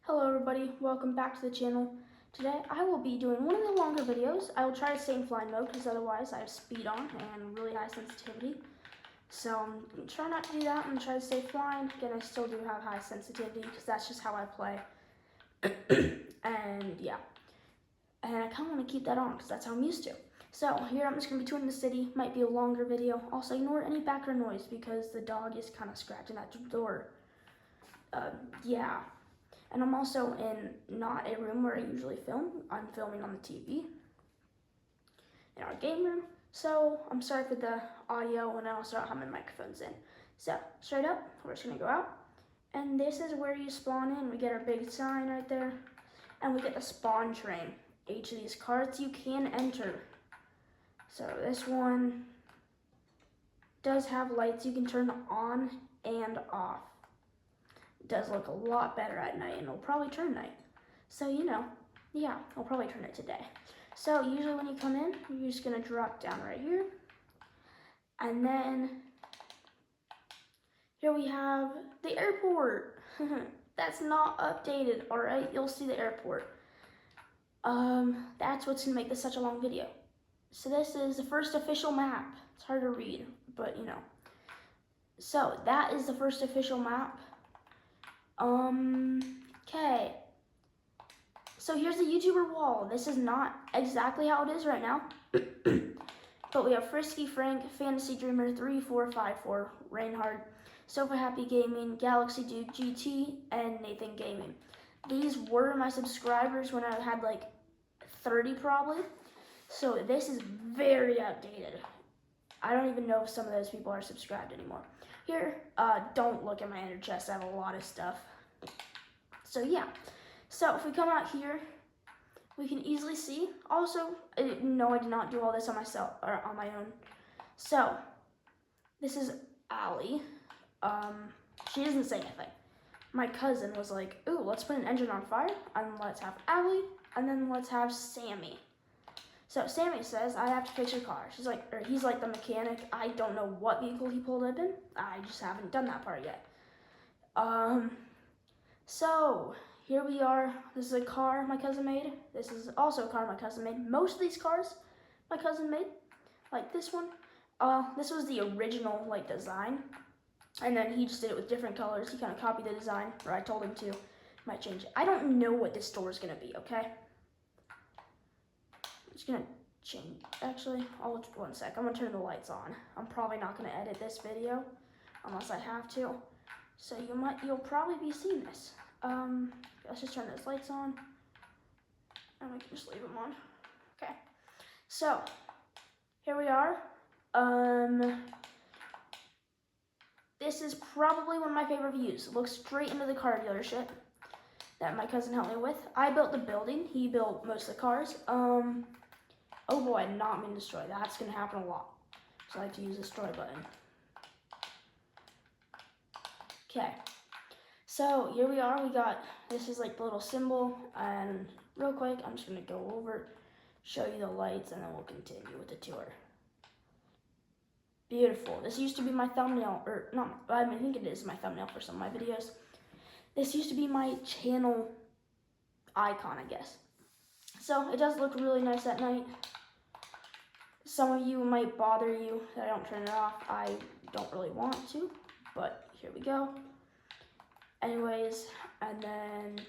Hello everybody, welcome back to the channel. Today I will be doing one of the longer videos. I will try to stay in flying mode because otherwise I have speed on and really high sensitivity. So I'm going to try not to do that. I'm going to try to stay flying. Again, I still do have high sensitivity because that's just how I play. And yeah, and I kind of want to keep that on because that's how I'm used to. So here I'm just going to be touring the city. Might be a longer video. Also ignore any background noise because the dog is kind of scratching at the door. Yeah. And I'm also in not a room where I usually film. I'm filming on the TV in our game room. So I'm sorry for the audio, and I also don't have my microphones in. So straight up, we're just gonna go out. And this is where you spawn in. We get our big sign right there. And we get the spawn train. Each of these carts you can enter. So this one does have lights you can turn on and off. Does look a lot better at night, and it'll probably turn night. So yeah, I'll probably turn it today. So usually when you come in, you're just gonna drop down right here. And then here we have the airport. That's not updated, all right? You'll see the airport. That's what's gonna make this such a long video. So this is the first official map. It's hard to read, but So that is the first official map. Okay. So here's the YouTuber wall. This is not exactly how it is right now. But we have Frisky Frank, Fantasy Dreamer 3454, Reinhard, Sofa Happy Gaming, Galaxy Dude GT, and Nathan Gaming. These were my subscribers when I had like 30 probably. So this is very outdated. I don't even know if some of those people are subscribed anymore. Here, don't look at my inner chest. I have a lot of stuff. So yeah. So if we come out here, we can easily see. Also, no, I did not do all this on myself or on my own. So this is Allie. She doesn't say anything. My cousin was like, "Ooh, let's put an engine on fire, and let's have Allie, and then let's have Sammy." So Sammy says, "I have to fix your car." She's like, or he's like the mechanic. I don't know what vehicle he pulled up in. I just haven't done that part yet. So here we are. This is a car my cousin made. This is also a car my cousin made. Most of these cars my cousin made, like this one. This was the original design, and then he just did it with different colors. He kind of copied the design, or I told him to. Might change it. I don't know what this store is gonna be. Okay. I'm just gonna change. Actually, one sec. I'm gonna turn the lights on. I'm probably not gonna edit this video unless I have to. So you'll probably be seeing this. Let's just turn those lights on, and we can just leave them on. Okay. So here we are. This is probably one of my favorite views. It looks straight into the car dealership that my cousin helped me with. I built the building. He built most of the cars. Oh boy, I did not mean to destroy. That's gonna happen a lot. So I like to use the destroy button. Okay. So here we are. This is like the little symbol, and real quick, I'm just gonna go over, show you the lights, and then we'll continue with the tour. Beautiful. This used to be my thumbnail, or not, I think it is my thumbnail for some of my videos. This used to be my channel icon, I guess. So it does look really nice at night. Some of you might bother you that I don't turn it off. I don't really want to, but here we go. Anyways, and then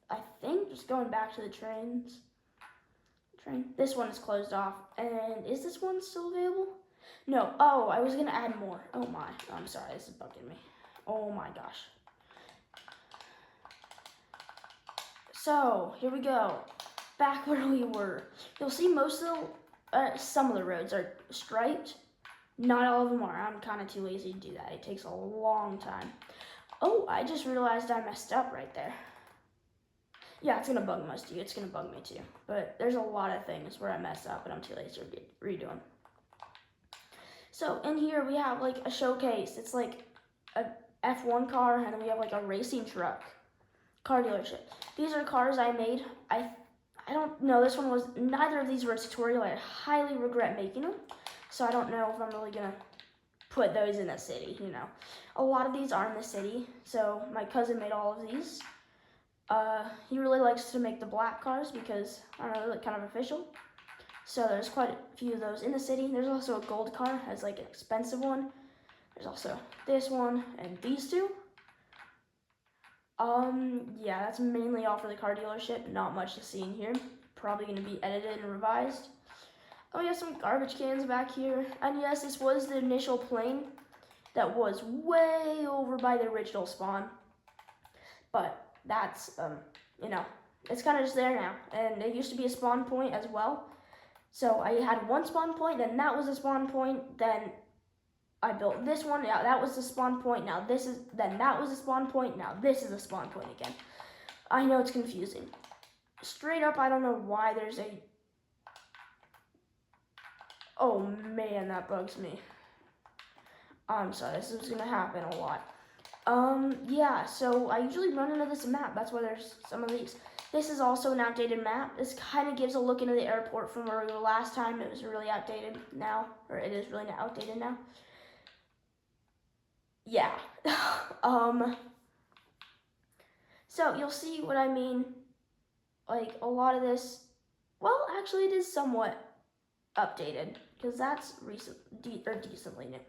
I think just going back to the train. This one is closed off. And is this one still available? No. Oh, I was gonna add more. Oh my. I'm sorry, this is bugging me. Oh my gosh. So here we go. Back where we were. You'll see some of the roads are striped. Not all of them are. I'm kind of too lazy to do that. It takes a long time. Oh, I just realized I messed up right there. Yeah, it's gonna bug most of you. It's gonna bug me too. But there's a lot of things where I mess up and I'm too lazy to redo them. So in here we have like a showcase. It's like a F1 car, and then we have like a racing truck car dealership. These are cars I made. I don't know. Neither of these were a tutorial. I highly regret making them. So I don't know if I'm really gonna put those in the city, A lot of these are in the city, so my cousin made all of these. He really likes to make the black cars because, I don't know, they're like kind of official. So there's quite a few of those in the city. There's also a gold car, as like an expensive one. There's also this one and these two. Yeah, that's mainly all for the car dealership. Not much to see in here. Probably gonna be edited and revised. Oh, we have some garbage cans back here. And yes, this was the initial plane that was way over by the original spawn. But that's, you know, it's kind of just there now. And it used to be a spawn point as well. So I had one spawn point, then that was a spawn point, then I built this one, now that was the spawn point, now this is, then that was a spawn point, now this is a spawn point again. I know it's confusing. Straight up, I don't know why there's a, oh man, that bugs me. I'm sorry, this is gonna happen a lot. Yeah, so I usually run into this map, that's why there's some of these. This is also an outdated map. This kind of gives a look into the airport from where we were last time. It was really outdated now, or it is really outdated now. Yeah. So you'll see what I mean. Like a lot of this, well, actually it is somewhat updated because that's decently new.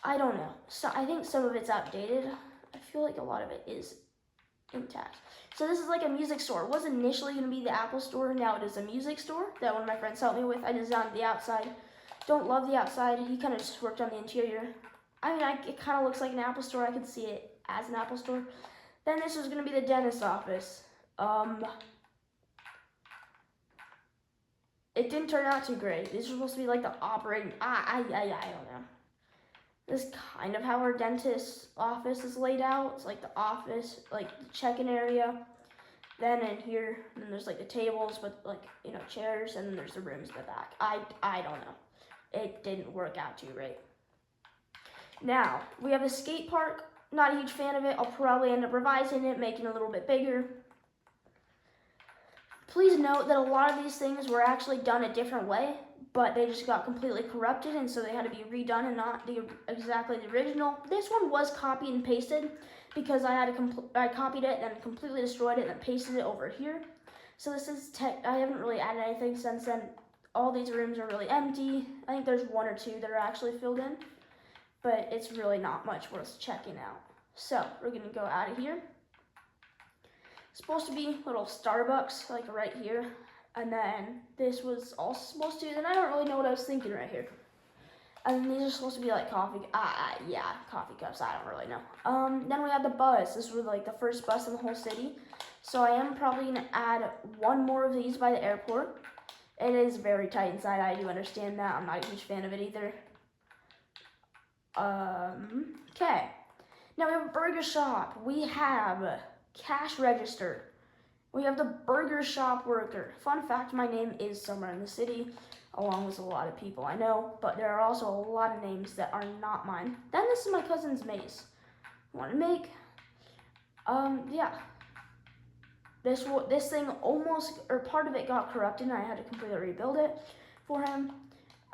I don't know. So I think some of it's outdated. I feel like a lot of it is intact. So this is like a music store. It was initially going to be the Apple store. Now it is a music store that one of my friends helped me with. I designed the outside. Don't love the outside. He kind of just worked on the interior. I mean, it kind of looks like an Apple store. I could see it as an Apple store. Then this was going to be the dentist office. It didn't turn out too great. This was supposed to be like the operating. I don't know. This is kind of how our dentist office is laid out. It's like the office, like the check-in area. Then in here, and then there's like the tables with like, you know, chairs, and then there's the rooms in the back. I don't know. It didn't work out too great. Now, we have a skate park. Not a huge fan of it. I'll probably end up revising it, making it a little bit bigger. Please note that a lot of these things were actually done a different way, but they just got completely corrupted, and so they had to be redone and not exactly the original. This one was copied and pasted because I copied it and completely destroyed it and then pasted it over here. So this is I haven't really added anything since then. All these rooms are really empty. I think there's one or two that are actually filled in, but it's really not much worth checking out. So we're gonna go out of here. It's supposed to be little Starbucks, like right here. And then this was also supposed to, and I don't really know what I was thinking right here. And then these are supposed to be like coffee, yeah, coffee cups, I don't really know. Then we had the bus. This was like the first bus in the whole city. So I am probably gonna add one more of these by the airport. It is very tight inside, I do understand that. I'm not a huge fan of it either. Okay. Now we have a burger shop. We have cash register. We have the burger shop worker. Fun fact, my name is somewhere in the city, along with a lot of people I know, but there are also a lot of names that are not mine. Then this is my cousin's maze. Want to make, yeah. This thing almost, or part of it got corrupted, and I had to completely rebuild it for him.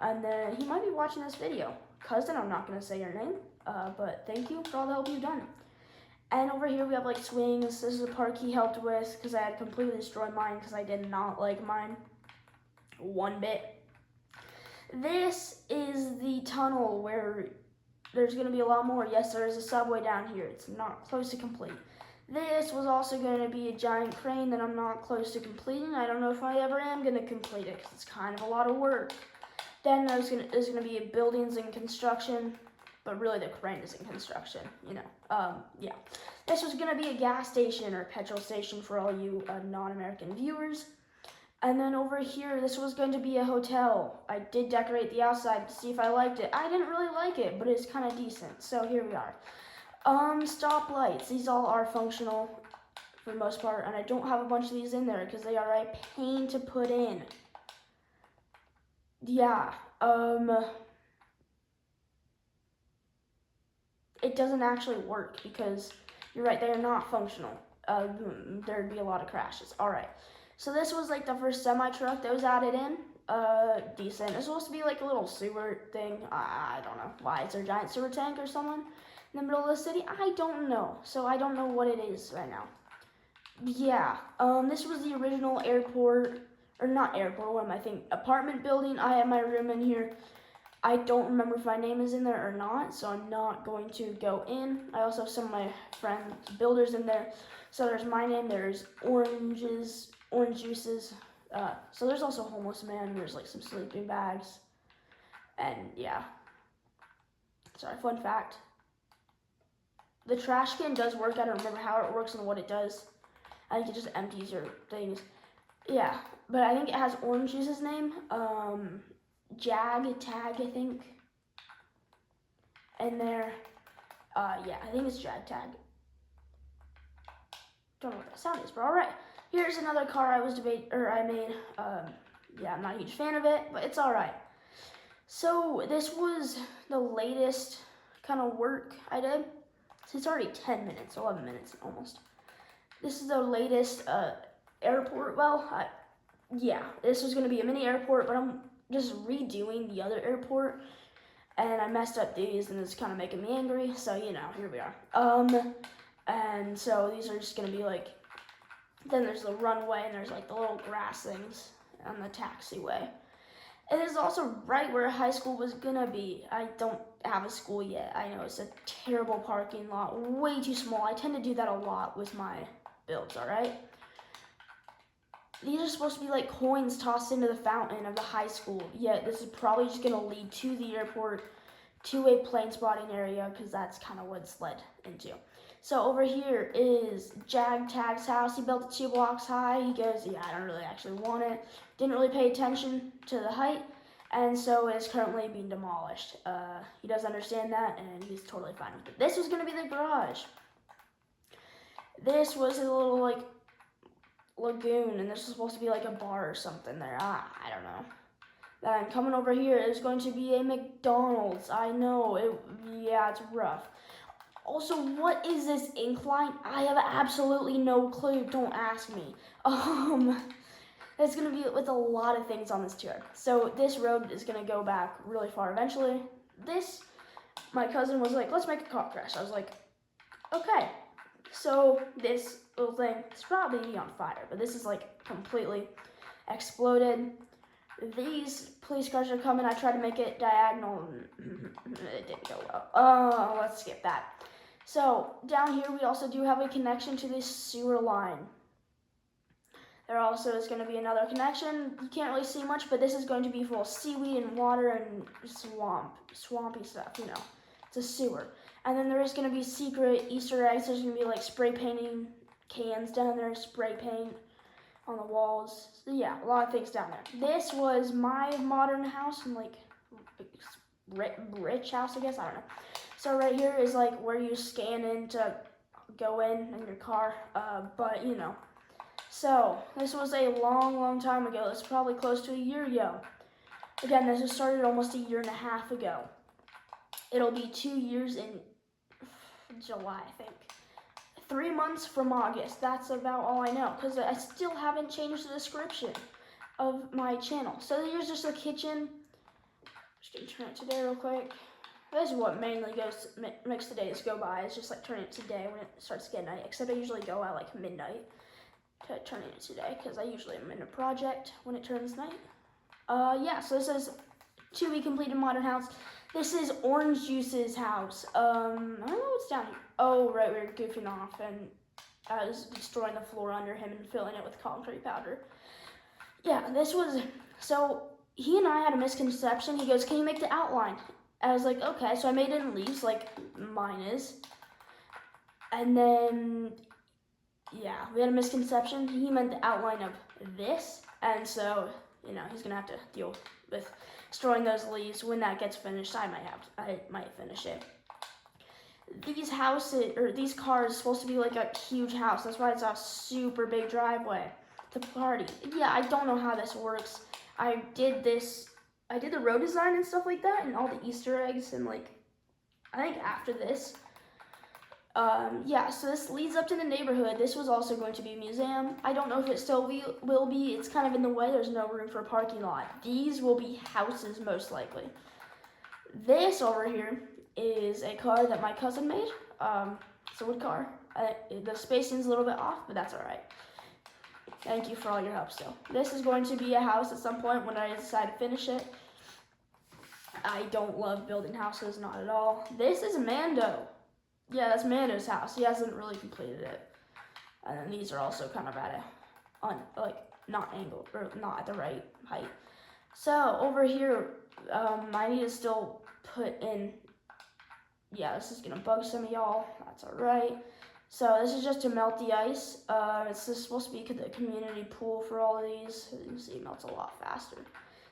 And then he might be watching this video. Cousin, I'm not going to say your name, but thank you for all the help you've done. And over here we have like swings. This is a park he helped with because I had completely destroyed mine because I did not like mine one bit. This is the tunnel where there's going to be a lot more. Yes, there is a subway down here. It's not close to complete. This was also going to be a giant crane that I'm not close to completing. I don't know if I ever am going to complete it because it's kind of a lot of work. Then there's going to be buildings in construction, but really the crane is in construction, you know. Yeah. This was going to be a gas station or a petrol station for all you non-American viewers. And then over here, this was going to be a hotel. I did decorate the outside to see if I liked it. I didn't really like it, but it's kind of decent. So here we are. Stoplights. These all are functional for the most part, and I don't have a bunch of these in there because they are a pain to put in. Yeah, it doesn't actually work because you're right, they are not functional. There'd be a lot of crashes. All right, so this was like the first semi-truck that was added in. Decent. It's supposed to be like a little sewer thing. I don't know why. It's a giant sewer tank or something in the middle of the city. I don't know. So I don't know what it is right now. yeah, this was the original airport, or not airport, what am I thinking? Apartment building. I have my room in here. I don't remember if my name is in there or not, so I'm not going to go in. I also have some of my friends, builders in there. So there's my name, there's orange juices. So there's also homeless man, there's like some sleeping bags. And yeah. Sorry, fun fact. The trash can does work. I don't remember how it works and what it does. I think it just empties your things. Yeah, but I think it has Orange Juice's name. Tag, I think. And there, yeah, I think it's Tag. Don't know what that sound is, but alright. Here's another car I made. Yeah, I'm not a huge fan of it, but it's alright. So this was the latest kind of work I did. So it's already 10 minutes, 11 minutes almost. This is the latest airport. Well, yeah, this was going to be a mini airport, but I'm just redoing the other airport. And I messed up these, and it's kind of making me angry. So, you know, here we are. And so these are just going to be like, then there's the runway, and there's like the little grass things on the taxiway. And this is also right where high school was going to be. I don't have a school yet. I know it's a terrible parking lot, way too small. I tend to do that a lot with my builds, alright? These are supposed to be like coins tossed into the fountain of the high school. Yet this is probably just going to lead to the airport, to a plane spotting area, because that's kind of what it's led into. So over here is Tag's house. He built it 2 blocks high. He goes, yeah, I don't really actually want it. Didn't really pay attention to the height, and so it's currently being demolished. He does understand that, and he's totally fine with it. This was going to be the garage. This was a little, like, lagoon, and this was supposed to be like a bar or something there. I don't know. Then coming over here is going to be a McDonald's. I know, yeah, it's rough. Also, what is this incline? I have absolutely no clue. Don't ask me. It's going to be with a lot of things on this tour. So this road is going to go back really far eventually. My cousin was like, let's make a car crash. I was like, okay. So this little thing is probably on fire, but this is like completely exploded. These police cars are coming. I tried to make it diagonal. It didn't go well. Let's skip that. So down here we also do have a connection to this sewer line. There also is going to be another connection. You can't really see much, but this is going to be full of seaweed and water and swampy stuff, you know. It's a sewer. And then there is going to be secret Easter eggs. There's going to be like spray painting cans down there, spray paint on the walls. So yeah, a lot of things down there. This was my modern house, and like rich house, I guess, I don't know. So right here is like where you scan in to go in your car, but you know. So this was a long time ago. It's probably close to a year ago. Again, this was started almost a year and a half ago. It'll be 2 years in July, I think. 3 months from August. That's about all I know, because I still haven't changed the description of my channel. So here's just the kitchen. Just gonna turn it to day real quick. This is what mainly makes the days go by. It's just like turning it to day when it starts to get night. Except I usually go at like midnight to turning it to day, because I usually am in a project when it turns night. Yeah, so this is to be completed modern house. This is Orange Juice's house. I don't know what's down here. Oh, right, we were goofing off, and I was destroying the floor under him and filling it with concrete powder. Yeah, so he and I had a misconception. He goes, can you make the outline? I was like, okay, so I made it in leaves, like mine is. And then, yeah, we had a misconception. He meant the outline of this, and so, you know, he's gonna have to deal with destroying those leaves. When that gets finished, I might finish it. These cars are supposed to be like a huge house. That's why it's a super big driveway to party. Yeah, I don't know how this works. I did the road design and stuff like that, and all the Easter eggs, and like, I think after this, yeah, so this leads up to the neighborhood. This was also going to be a museum. I don't know if it still will be. It's kind of in the way. There's no room for a parking lot. These will be houses, most likely. This over here is a car that my cousin made. It's a wood car. The spacing's a little bit off, but that's all right. Thank you for all your help still. This is going to be a house at some point when I decide to finish it. I don't love building houses, not at all. This is Mando. Yeah, that's Mando's house. He hasn't really completed it. And then these are also kind of at a, not angled, or not at the right height. So over here, I need to still put in, yeah, this is gonna bug some of y'all, that's all right. So this is just to melt the ice. It's just supposed to be the community pool for all of these. You can see it melts a lot faster.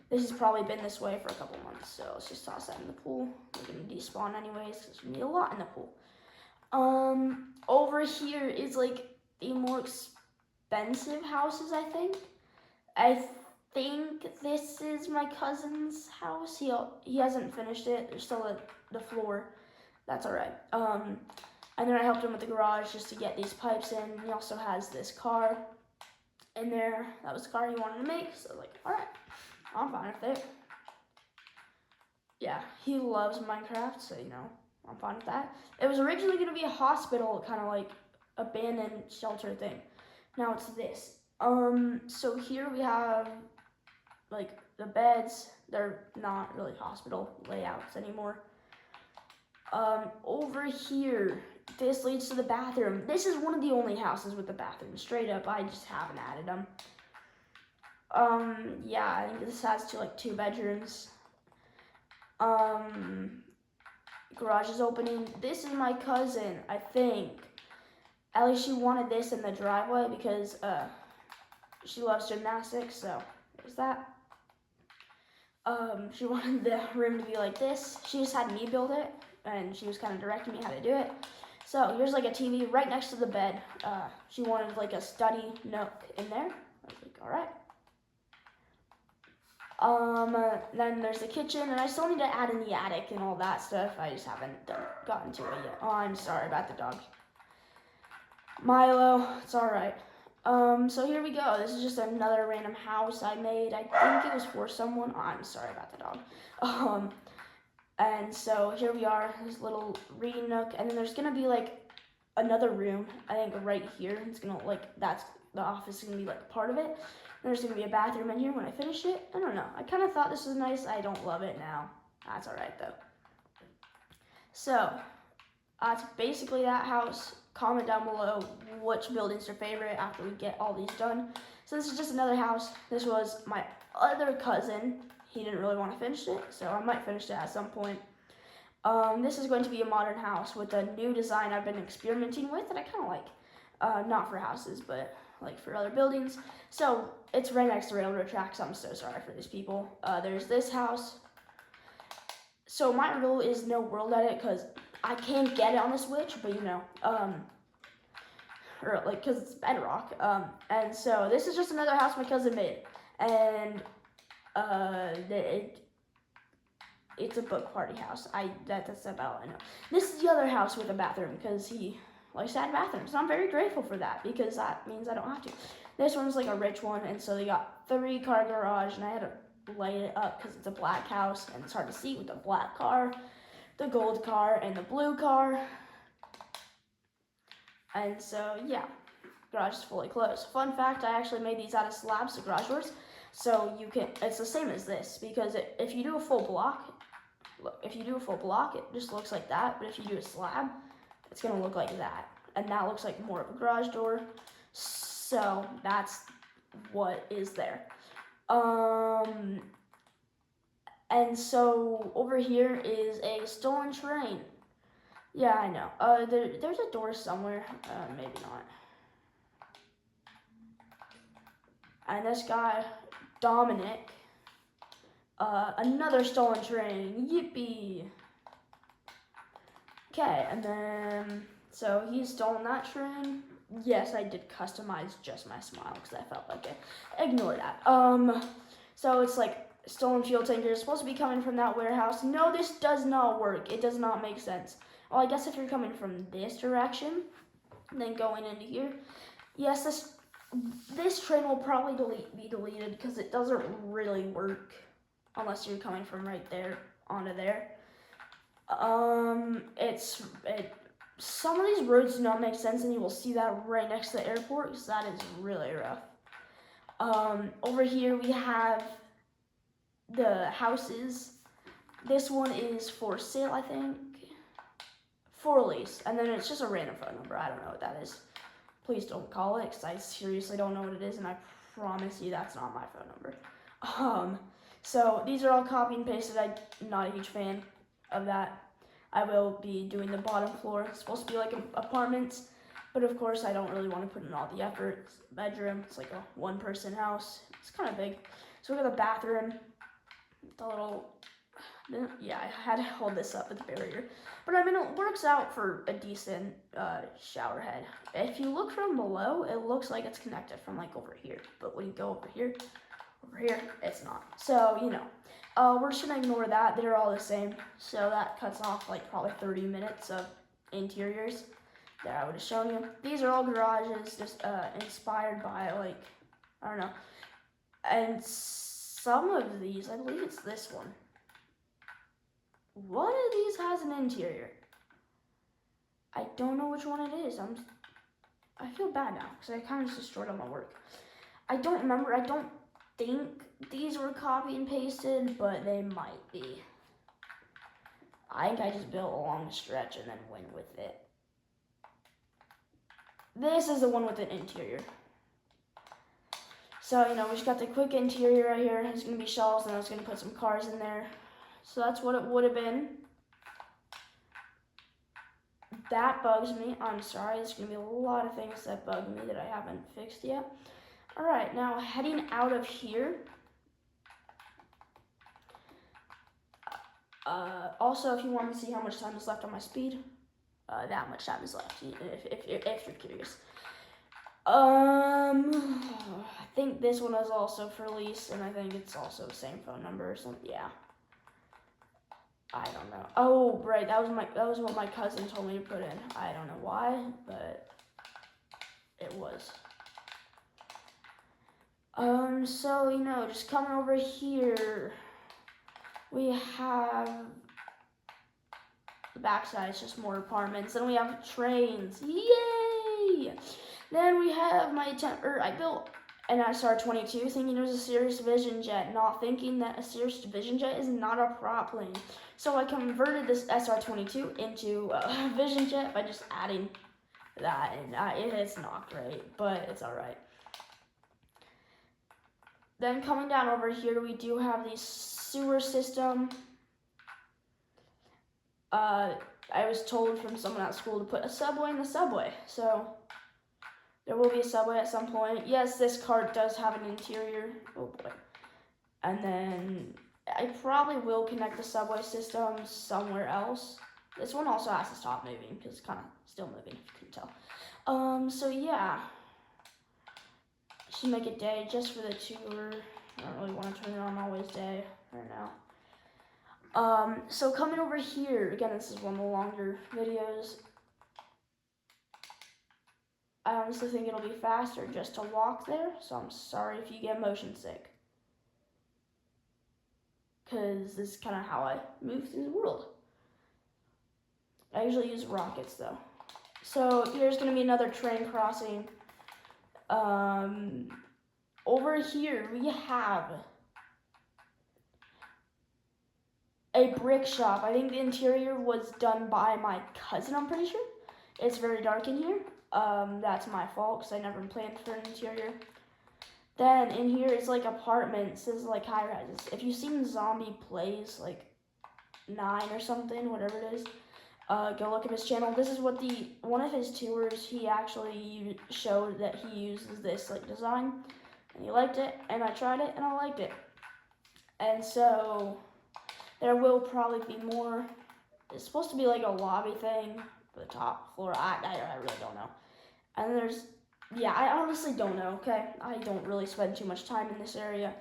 This has probably been this way for a couple months, so let's just toss that in the pool. We're gonna despawn anyways, because we need a lot in the pool. Over here is like the more expensive houses, I think. I think this is my cousin's house. He hasn't finished it. There's still the floor. That's all right. And then I helped him with the garage just to get these pipes in. He also has this car in there. That was the car he wanted to make. So I was like, all right, I'm fine with it. Yeah, he loves Minecraft, so you know, I'm fine with that. It was originally gonna be a hospital, kind of like abandoned shelter thing. Now it's this. So here we have like the beds. They're not really hospital layouts anymore. Over here, this leads to the bathroom. This is one of the only houses with the bathroom. Straight up, I just haven't added them. Yeah, I think this has two bedrooms. Garage is opening. This is my cousin, I think. At least she wanted this in the driveway because she loves gymnastics, so there's that. She wanted the room to be like this. She just had me build it, and she was kind of directing me how to do it. So here's like a TV right next to the bed. She wanted like a study nook in there. I was like, all right. Then there's the kitchen, and I still need to add in the attic and all that stuff. I just haven't gotten to it yet. Oh, I'm sorry about the dog. Milo, it's all right. So here we go. This is just another random house I made. I think it was for someone. Oh, I'm sorry about the dog. And so here we are, this little reading nook, and then there's gonna be like another room, I think right here. It's gonna that's the office is gonna be like part of it. And there's gonna be a bathroom in here when I finish it. I don't know. I kind of thought this was nice. I don't love it now. That's all right though. So that's basically that house. Comment down below which building's your favorite after we get all these done. So this is just another house. This was my other cousin. He didn't really want to finish it, so I might finish it at some point. This is going to be a modern house with a new design I've been experimenting with that I kind of like. Not for houses, but like for other buildings. So it's right next to railroad tracks. I'm so sorry for these people. There's this house. So my rule is no world edit because I can't get it on the Switch, but you know, or like because it's Bedrock. And so this is just another house my cousin made, and it's a book party house. That's about all I know. This is the other house with a bathroom because he likes to add bathrooms. So I'm very grateful for that because that means I don't have to. This one's like a rich one, and so they got 3-car garage, and I had to light it up because it's a black house and it's hard to see with the black car, the gold car, and the blue car. And so yeah, garage is fully closed. Fun fact, I actually made these out of slabs, the garage doors. So you can, it's the same as this because if you do a full block, it just looks like that. But if you do a slab, it's gonna look like that. And that looks like more of a garage door. So that's what is there. And so over here is a stolen train. Yeah, I know. There's a door somewhere. Maybe not. And this guy, Dominic, another stolen train. Yippee. Okay, and then, so he's stolen that train. Yes, I did customize just my smile because I felt like it. Ignore that. So it's like stolen fuel tankers supposed to be coming from that warehouse. No, this does not work. It does not make sense. Well, I guess if you're coming from this direction, then going into here, yes, this train will probably be deleted because it doesn't really work unless you're coming from right there onto there. It's some of these roads do not make sense, and you will see that right next to the airport because that is really rough. Over here we have the houses. This one is for sale, I think, for lease, and then it's just a random phone number. I don't know what that is. Please don't call it because I seriously don't know what it is, and I promise you that's not my phone number. So these are all copy and pasted. I'm not a huge fan of that. I will be doing the bottom floor. It's supposed to be like apartments, but of course I don't really want to put in all the effort. It's a bedroom. It's like a one-person house. It's kind of big. So we got the bathroom. The little, yeah, I had to hold this up with the barrier. But I mean, it works out for a decent shower head. If you look from below, it looks like it's connected from like over here. But when you go over here, it's not. So, you know, we're just gonna ignore that. They're all the same. So that cuts off like probably 30 minutes of interiors that I would have shown you. These are all garages, just inspired by like, I don't know. And some of these, I believe it's this one. One of these has an interior. I don't know which one it is. I feel bad now because I kind of just destroyed all my work. I don't remember. I don't think these were copy and pasted, but they might be. I think I just built along the stretch and then went with it. This is the one with an interior. So, you know, we just got the quick interior right here. It's going to be shelves, and I was going to put some cars in there. So that's what it would have been. That bugs me. I'm sorry. There's going to be a lot of things that bug me that I haven't fixed yet. All right, now heading out of here. Also, if you want to see how much time is left on my speed, that much time is left, if you're curious. I think this one is also for lease, and I think it's also the same phone number or something. Yeah. I don't know. Oh, right. That was what my cousin told me to put in. I don't know why, but it was. So, you know, just coming over here, we have the backside. It's just more apartments. Then we have trains. Yay! Then we have I built an SR-22 thinking it was a Cirrus Vision Jet, not thinking that a Cirrus Vision Jet is not a prop plane. So I converted this SR-22 into a Vision Jet by just adding that, and it's not great, but it's all right. Then coming down over here, we do have the sewer system. I was told from someone at school to put a subway in the subway, so there will be a subway at some point. Yes, this cart does have an interior. Oh boy. And then I probably will connect the subway system somewhere else. This one also has to stop moving because it's kind of still moving, if you can tell. So yeah. Should make a day just for the tour. I don't really want to turn it on always day right now. So coming over here, again, this is one of the longer videos. I honestly think it'll be faster just to walk there, so I'm sorry if you get motion sick. Because this is kind of how I move through the world. I usually use rockets though. So here's going to be another train crossing. Over here we have a brick shop. I think the interior was done by my cousin, I'm pretty sure. It's very dark in here. That's my fault because I never planned for an interior. Then in here it's like apartments. This is like high rises. If you've seen Zombie Plays like 9 or something, whatever it is, go look at his channel. This is what one of his tours, he actually showed that he uses this like design, and he liked it, and I tried it and I liked it. And so there will probably be more. It's supposed to be like a lobby thing for the top floor. I really don't know. And there's, yeah, I honestly don't know, okay? I don't really spend too much time in this area.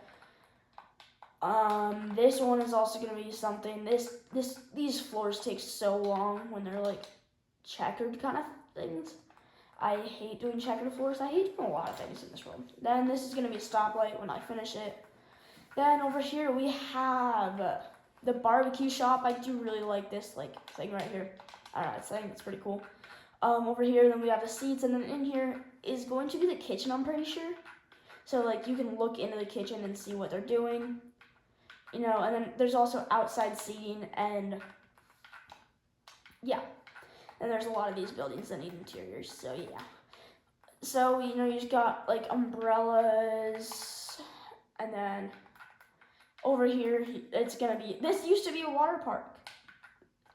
This one is also going to be something. These floors take so long when they're like checkered kind of things. I hate doing checkered floors. I hate doing a lot of things in this room. Then this is going to be a stoplight when I finish it. Then over here we have the barbecue shop. I do really like this like thing right here. I don't know, I think it's pretty cool. Over here, then we have the seats, and then in here is going to be the kitchen, I'm pretty sure. So, like, you can look into the kitchen and see what they're doing, you know, and then there's also outside seating, and yeah. And there's a lot of these buildings that need interiors, so yeah. So, you know, you just got, like, umbrellas, and then over here, it's gonna be, this used to be a water park,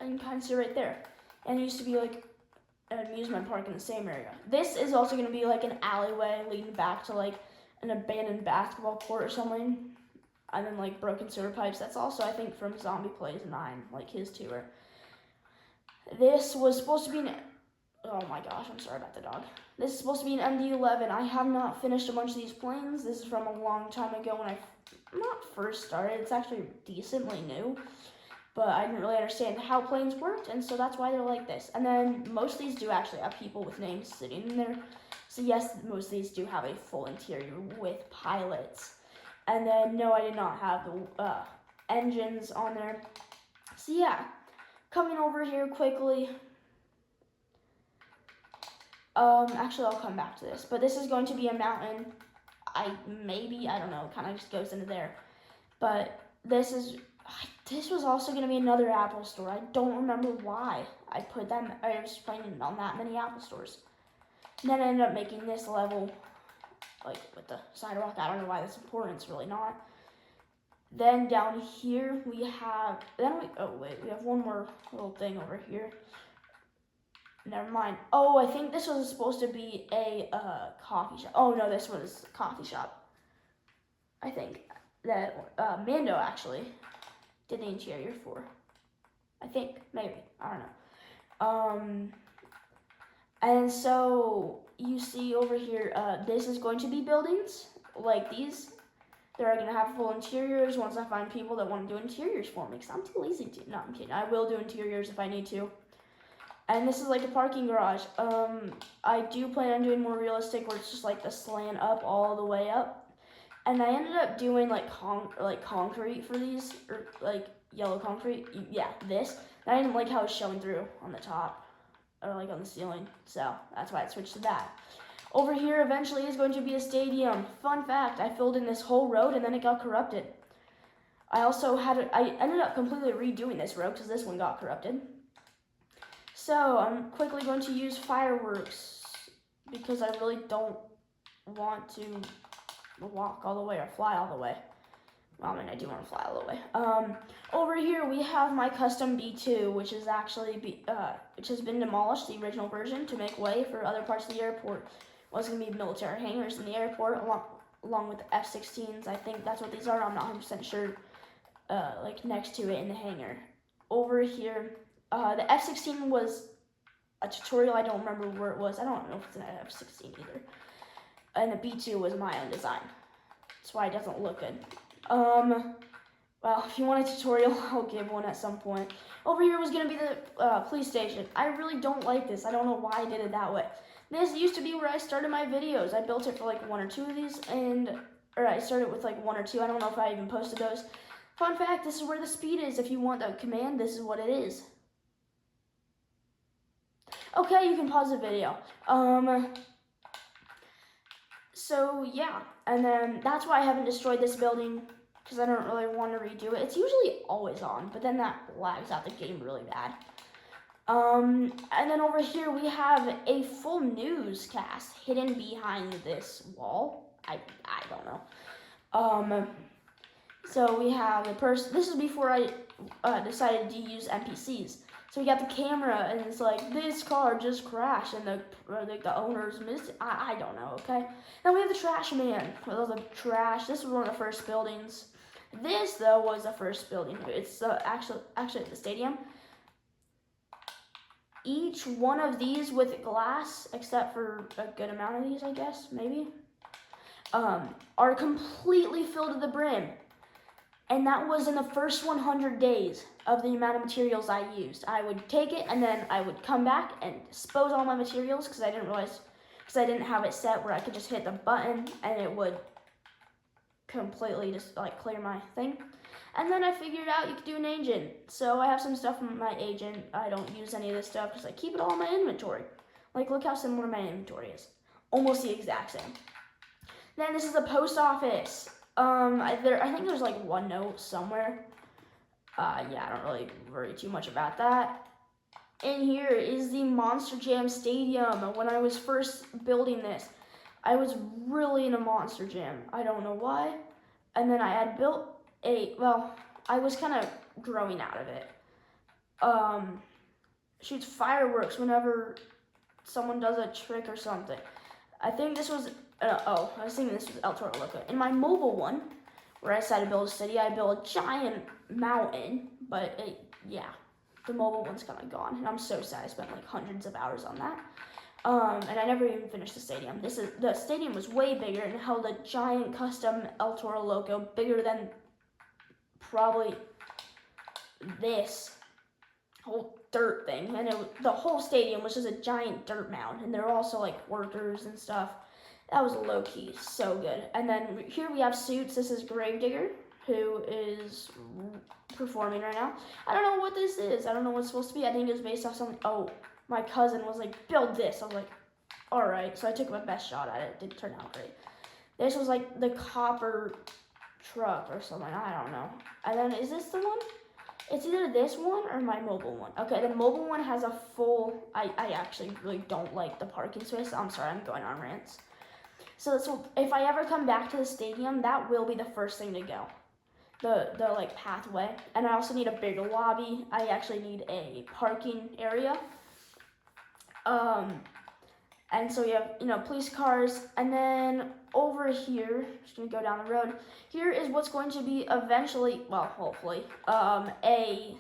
and you can kind of see right there. And it used to be, like, an amusement park in the same area. This is also gonna be, like, an alleyway leading back to, like, an abandoned basketball court or something. And then, like, broken sewer pipes. That's also, I think, from Zombie Plays 9, like, his tour. This was supposed to be an, oh my gosh, I'm sorry about the dog. This is supposed to be an MD-11. I have not finished a bunch of these planes. This is from a long time ago when I not first started. It's actually decently new, but I didn't really understand how planes worked, and so that's why they're like this. And then most of these do actually have people with names sitting in there. So yes, most of these do have a full interior with pilots. And then no, I did not have the engines on there. So yeah. Coming over here quickly. Actually, I'll come back to this. But this is going to be a mountain. I don't know. Kind of just goes into there. But this was also going to be another Apple store. I don't remember why I was playing on that many Apple stores. And then I ended up making this level, like with the sidewalk. I don't know why that's important. It's really not. Then down here we have, we have one more little thing over here. Never mind. Oh, I think this was supposed to be a coffee shop. Oh no, this was a coffee shop. I think that Mando actually did the interior for. I think, maybe, I don't know. And so you see over here, this is going to be buildings like these. They're going to have full interiors once I find people that want to do interiors for me, because I'm too lazy to. No, I'm kidding. I will do interiors if I need to. And this is like a parking garage. I do plan on doing more realistic where it's just like the slant up all the way up. And I ended up doing like concrete for these, or like yellow concrete. Yeah, this. And I didn't like how it's showing through on the top, or like on the ceiling. So that's why I switched to that. Over here eventually is going to be a stadium. Fun fact, I filled in this whole road and then it got corrupted. I ended up completely redoing this road because this one got corrupted. So I'm quickly going to use fireworks because I really don't want to walk all the way or fly all the way. Well, I mean, I do want to fly all the way. Over here we have my custom B2, which is actually which has been demolished, the original version, to make way for other parts of the airport. Was going to be military hangars in the airport along with the F-16s. I think that's what these are. I'm not 100% sure. Like next to it in the hangar. Over here, the F-16 was a tutorial. I don't remember where it was. I don't know if it's an F-16 either. And the B2 was my own design. That's why it doesn't look good. Well, if you want a tutorial, I'll give one at some point. Over here was going to be the police station. I really don't like this. I don't know why I did it that way. This used to be where I started my videos. I built it for like one or two of these, or I started with like one or two. I don't know if I even posted those. Fun fact, this is where the speed is. If you want the command, this is what it is. Okay, you can pause the video. So yeah, and then that's why I haven't destroyed this building, because I don't really want to redo it. It's usually always on, but then that lags out the game really bad. And then over here we have a full newscast hidden behind this wall. I don't know. So we have the person. This is before I decided to use NPCs. So we got the camera, and it's like, this car just crashed, and the owner's missing. I don't know. Okay. Then we have the trash man with all the trash. This was one of the first buildings. This though was the first building. It's actually the stadium. Each one of these with glass, except for a good amount of these, I guess, maybe, are completely filled to the brim. And that was in the first 100 days of the amount of materials I used. I would take it, and then I would come back and dispose all my materials, because I didn't have it set where I could just hit the button, and it would completely just, like, clear my thing. And then I figured out you could do an agent. So I have some stuff from my agent. I don't use any of this stuff because I keep it all in my inventory. Like, look how similar my inventory is. Almost the exact same. Then this is the post office. I think there's like one note somewhere. Yeah, I don't really worry too much about that. And here is the Monster Jam Stadium. When I was first building this, I was really into Monster Jam. I don't know why. And then I had built I was kind of growing out of it. Shoots fireworks whenever someone does a trick or something. I think this was, I was thinking this was El Toro Loco. In my mobile one, where I decided to build a city, I built a giant mountain, but the mobile one's kind of gone, and I'm so sad. I spent like hundreds of hours on that. And I never even finished the stadium. The stadium was way bigger and held a giant custom El Toro Loco, bigger than probably this whole dirt thing. And the whole stadium was just a giant dirt mound, and there were also like workers and stuff. That was low key, so good. And then here we have Suits. This is Gravedigger, who is performing right now. I don't know what this is. I don't know what it's supposed to be. I think it was based off something. Oh, my cousin was like, build this. I was like, all right. So I took my best shot at it. It didn't turn out great. This was like the copper truck or something. I don't know. And then is this the one? It's either this one or my mobile one. Okay, the mobile one has a full, I actually really don't like the parking space. I'm sorry, I'm going on rants. So if I ever come back to the stadium, that will be the first thing to go. The like pathway. And I also need a bigger lobby. I actually need a parking area. And so we have, police cars. And then over here, just gonna go down the road. Here is what's going to be eventually, well, hopefully, a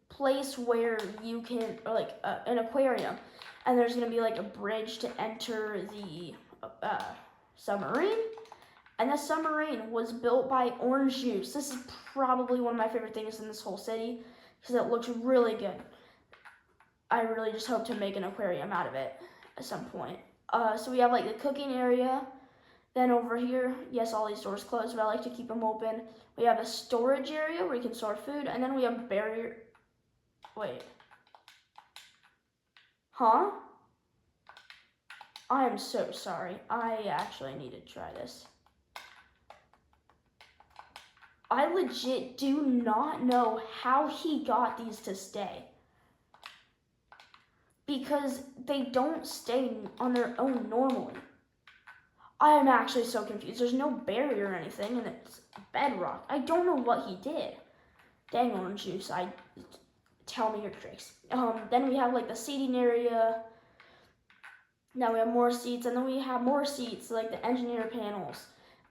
place where you can, or like an aquarium. And there's gonna be like a bridge to enter the submarine. And the submarine was built by Orange Juice. This is probably one of my favorite things in this whole city because it looks really good. I really just hope to make an aquarium out of it at some point. So we have like the cooking area. Then over here, yes, all these doors closed, but I like to keep them open. We have a storage area where you can store food. And then we have barrier. Wait. Huh? I am so sorry. I actually need to try this. I legit do not know how he got these to stay. Because they don't stay on their own normally. I am actually so confused. There's no barrier or anything, and it's bedrock. I don't know what he did. Dang, Orange Juice, tell me your tricks. Then we have like the seating area. Now we have more seats, and then we have more seats, like the engineer panels.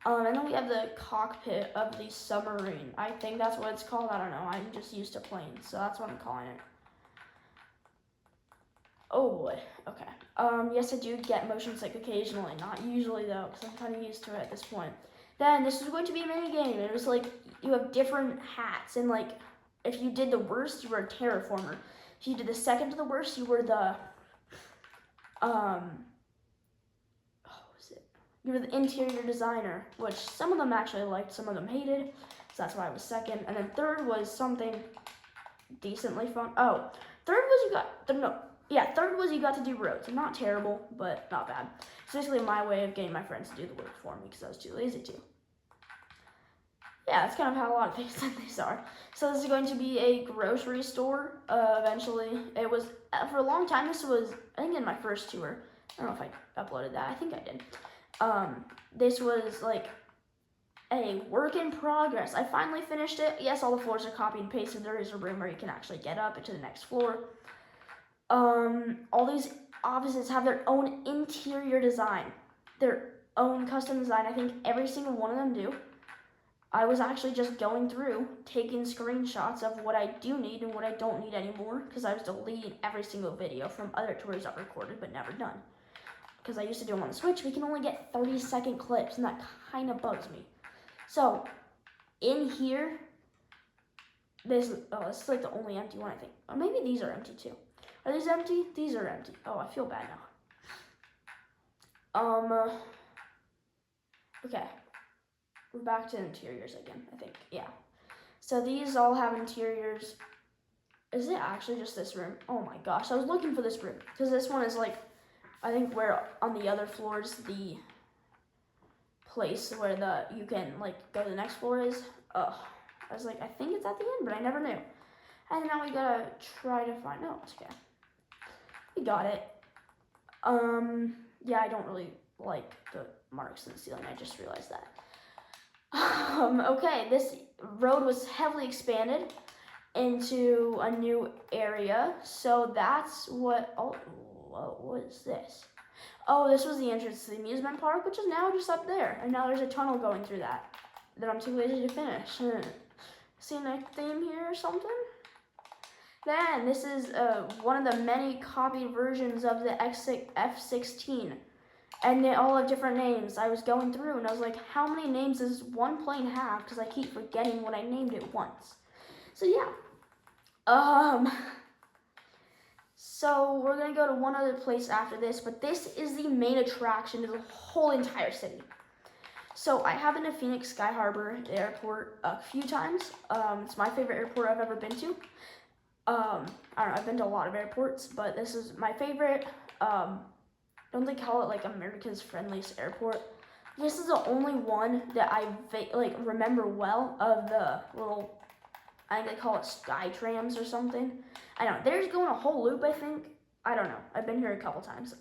And then we have the cockpit of the submarine. I think that's what it's called. I don't know. I'm just used to planes, so that's what I'm calling it. Oh boy. Okay. Yes, I do get motion sick occasionally. Not usually though, because I'm kind of used to it at this point. Then this is going to be a mini game. It was like you have different hats, and like if you did the worst, you were a terraformer. If you did the second to the worst, you were the you were the interior designer, which some of them actually liked, some of them hated, so that's why I was second. And then third was something decently fun. Oh, third was you got to do roads. Not terrible, but not bad. It's basically my way of getting my friends to do the work for me because I was too lazy to. Yeah, that's kind of how a lot of things like this are. So this is going to be a grocery store, eventually. It was, for a long time, this was, I think in my first tour. I don't know if I uploaded that. I think I did. This was like a work in progress. I finally finished it. Yes, all the floors are copy and pasted. There is a room where you can actually get up into the next floor. All these offices have their own interior design, their own custom design. I think every single one of them do. I was actually just going through, taking screenshots of what I do need and what I don't need anymore, because I was deleting every single video from other tours I've recorded but never done. Because I used to do them on the Switch, we can only get 30-second clips, and that kind of bugs me. So, in here, this is like the only empty one, I think. Or maybe these are empty too. Are these empty? These are empty. Oh, I feel bad now. Okay. We're back to interiors again, I think. Yeah. So these all have interiors. Is it actually just this room? Oh my gosh, I was looking for this room. Because this one is like I think we're on the other floors, the place where you can like go to the next floor is. I was like, I think it's at the end, but I never knew. And now we gotta try to find, no, it's okay. We got it. Yeah, I don't really like the marks in the ceiling, I just realized that. Okay, this road was heavily expanded into a new area, so that's what, what is this? Oh, this was the entrance to the amusement park, which is now just up there, and now there's a tunnel going through that I'm too lazy to finish. Seen a theme here or something? Then, this is one of the many copied versions of the F-16, and they all have different names. I was going through and I was like, how many names does one plane have? Because I keep forgetting what I named it once. So yeah. So we're gonna go to one other place after this, but this is the main attraction of the whole entire city. So I have been to Phoenix Sky Harbor Airport a few times. It's my favorite airport I've ever been to. I don't know, I've been to a lot of airports, but this is my favorite. Don't they call it like America's friendliest airport? This is the only one that I like remember well of the little, I think they call it sky trams or something. I don't know, they're just going a whole loop, I think. I don't know, I've been here a couple times.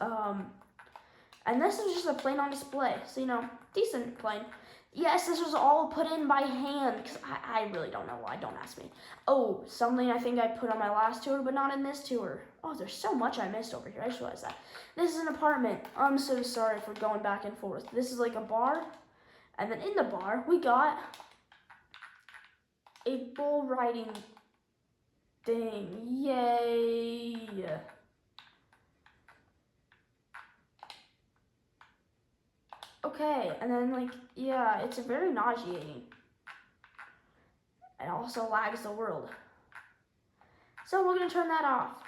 And this is just a plane on display, so you know, decent plane. Yes, this was all put in by hand, because I really don't know why, don't ask me. Oh, something I think I put on my last tour, but not in this tour. Oh, there's so much I missed over here, I just realized that. This is an apartment. I'm so sorry for going back and forth. This is like a bar, and then in the bar, we got a bull riding thing. Yay! Okay, and then like, yeah, it's very nauseating. It also lags the world. So we're gonna turn that off.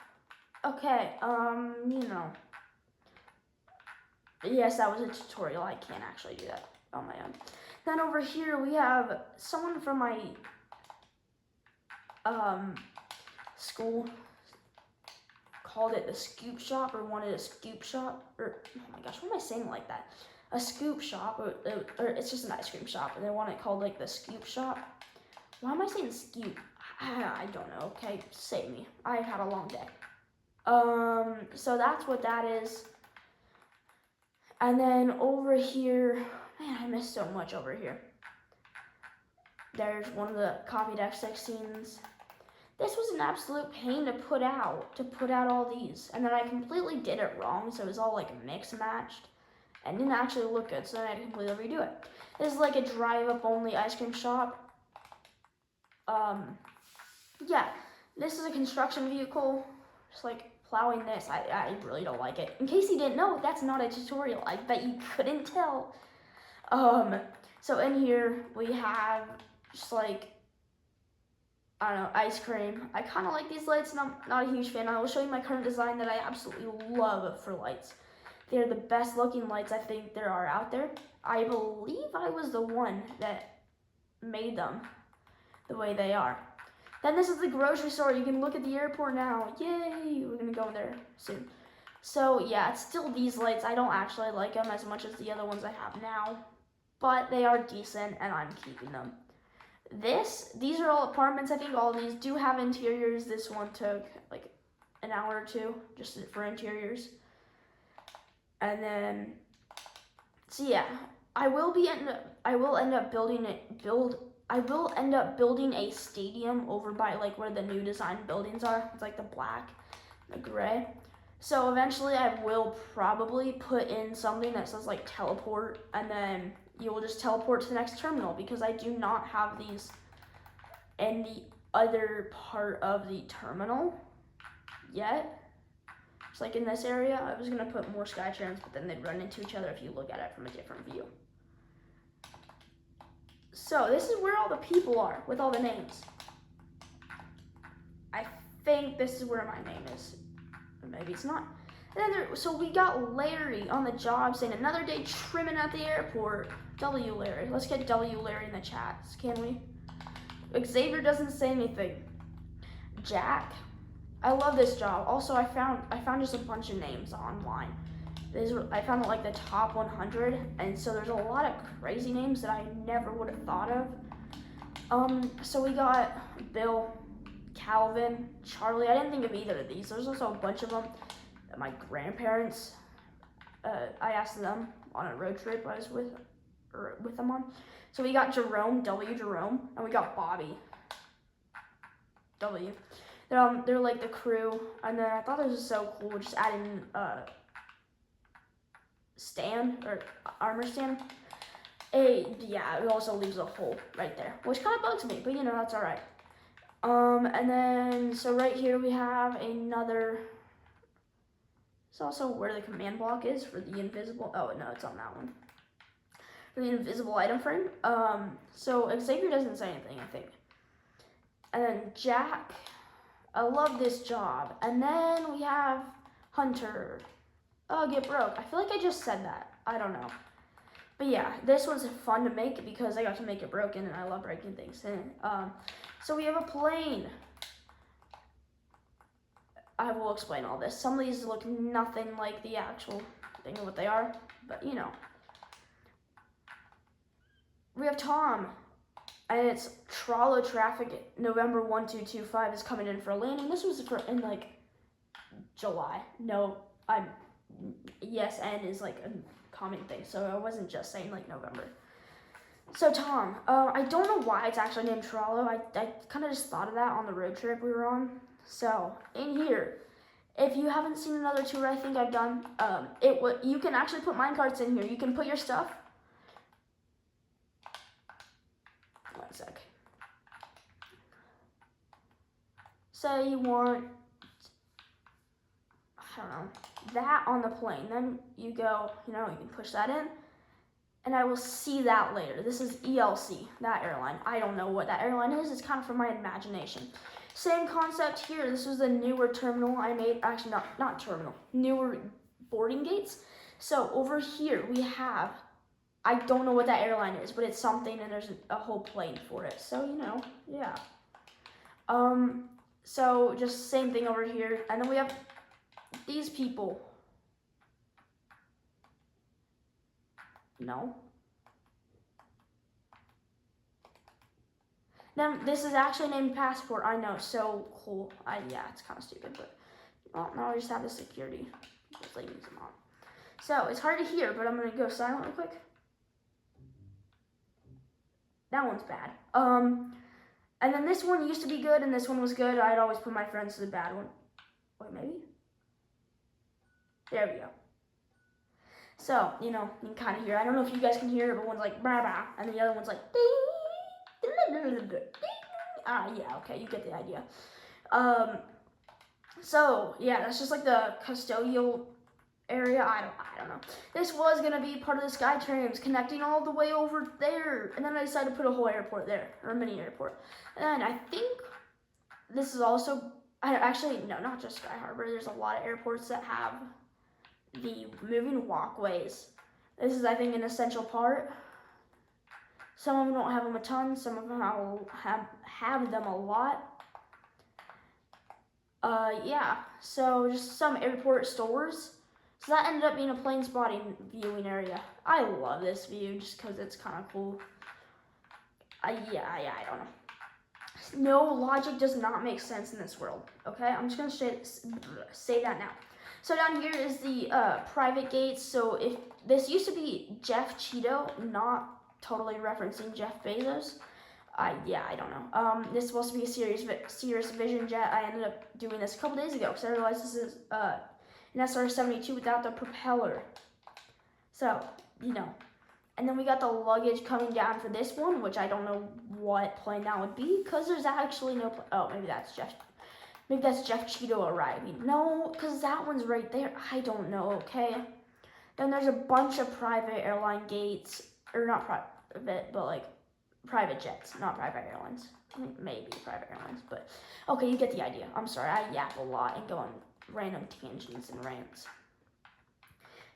Okay, you know. Yes, that was a tutorial. I can't actually do that on my own. Then over here we have someone from my school called it the scoop shop, or wanted a scoop shop, or oh my gosh, what am I saying like that? A scoop shop, or it's just an ice cream shop, and they want it called like the scoop shop. Why am I saying scoop? I don't know. Okay, save me. I've had a long day. So that's what that is. And then over here, man, I missed so much over here. There's one of the copied F-16s. This was an absolute pain to put out all these. And then I completely did it wrong, so it was all like mix matched. And didn't actually look good, so then I had to completely redo it. This is like a drive-up only ice cream shop. Yeah, this is a construction vehicle, just like plowing this. I really don't like it. In case you didn't know, that's not a tutorial. I bet you couldn't tell. So in here we have just like, I don't know, ice cream. I kind of like these lights, and I'm not a huge fan. I will show you my current design that I absolutely love for lights. They're the best looking lights I think there are out there. I believe I was the one that made them the way they are. Then this is the grocery store. You can look at the airport now. Yay! We're gonna go in there soon. So yeah, it's still these lights. I don't actually like them as much as the other ones I have now, but they are decent and I'm keeping them. These are all apartments. I think all of these do have interiors. This one took like an hour or two just for interiors. And then, so yeah, I will end up building a stadium over by like where the new design buildings are. It's like the black, the gray. So eventually I will probably put in something that says like teleport, and then you will just teleport to the next terminal, because I do not have these in the other part of the terminal yet. It's like in this area, I was gonna put more sky trams, but then they'd run into each other if you look at it from a different view. So this is where all the people are with all the names. I think this is where my name is, or maybe it's not. And then so we got Larry on the job saying another day trimming at the airport. W Larry, let's get W Larry in the chats, can we? Xavier doesn't say anything. Jack, I love this job. Also, I found just a bunch of names online. I found like the top 100, and so there's a lot of crazy names that I never would have thought of. So we got Bill, Calvin, Charlie. I didn't think of either of these. There's also a bunch of them that my grandparents, I asked them on a road trip I was with them on. So we got Jerome, W. Jerome, and we got Bobby, W. They're like the crew, and then I thought this was so cool, just adding stand or armor stand. Yeah, it also leaves a hole right there, which kind of bugs me, but you know, that's all right. And then so right here we have another. It's also where the command block is for the invisible. Oh no, it's on that one. For the invisible item frame. So Xavier doesn't say anything, I think. And then Jack. I love this job. And then we have Hunter. Oh, get broke. I feel like I just said that. I don't know. But yeah, this one's fun to make because I got to make it broken and I love breaking things. And, so we have a plane. I will explain all this. Some of these look nothing like the actual thing of what they are, but you know. We have Tom, and it's Trollo Traffic November 1225 is coming in for a landing. This was in like July. No, yes, N is like a common thing, so I wasn't just saying like November. So Tom, I don't know why it's actually named Trollo. I kind of just thought of that on the road trip we were on. So in here, if you haven't seen another tour I think I've done, you can actually put minecarts in here. You can put your stuff. One sec. Say you want, I don't know, that on the plane. Then you go, you can push that in. And I will see that later. This is ELC, that airline. I don't know what that airline is. It's kind of from my imagination. Same concept here. This was the newer terminal I made. Actually, not terminal. Newer boarding gates. So over here we have, I don't know what that airline is, but it's something, and there's a whole plane for it. So, yeah. So just same thing over here. And then we have these people. No. Then this is actually named Passport. I know, so cool. Yeah, it's kind of stupid, but well, now I just have the security. Just leaving some on. So it's hard to hear, but I'm gonna go silent real quick. That one's bad. And then this one used to be good, and this one was good. I'd always put my friends to the bad one. Wait, maybe? There we go. So, you can kind of hear. I don't know if you guys can hear it, but one's like, bah, bah, and the other one's like, ding. Yeah, okay, you get the idea. So, yeah, that's just like the custodial area. I don't know. This was going to be part of the SkyTrams, connecting all the way over there. And then I decided to put a whole airport there, or a mini airport. And I think this is also, actually, no, not just Sky Harbor. There's a lot of airports that have the moving walkways. This is, I think, an essential part. Some of them don't have them a ton. Some of them have them a lot. Yeah. So just some airport stores. So that ended up being a plane spotting viewing area. I love this view just because it's kind of cool. Yeah, I don't know. No, logic does not make sense in this world. Okay, I'm just gonna say that now. So down here is the private gates. So if this used to be Jeff Cheeto, not totally referencing Jeff Bezos. Yeah, I don't know. This is supposed to be a Cirrus Vision jet. I ended up doing this a couple days ago because I realized this is an SR-72 without the propeller. So, And then we got the luggage coming down for this one, which I don't know what plane that would be because there's actually no plane. Oh, maybe that's Jeff Cheeto arriving. No, because that one's right there. I don't know, okay? Then there's a bunch of private airline gates, or not private, but like private jets, not private airlines. I mean, maybe private airlines, but okay, you get the idea. I'm sorry, I yap a lot and go on random tangents and rants.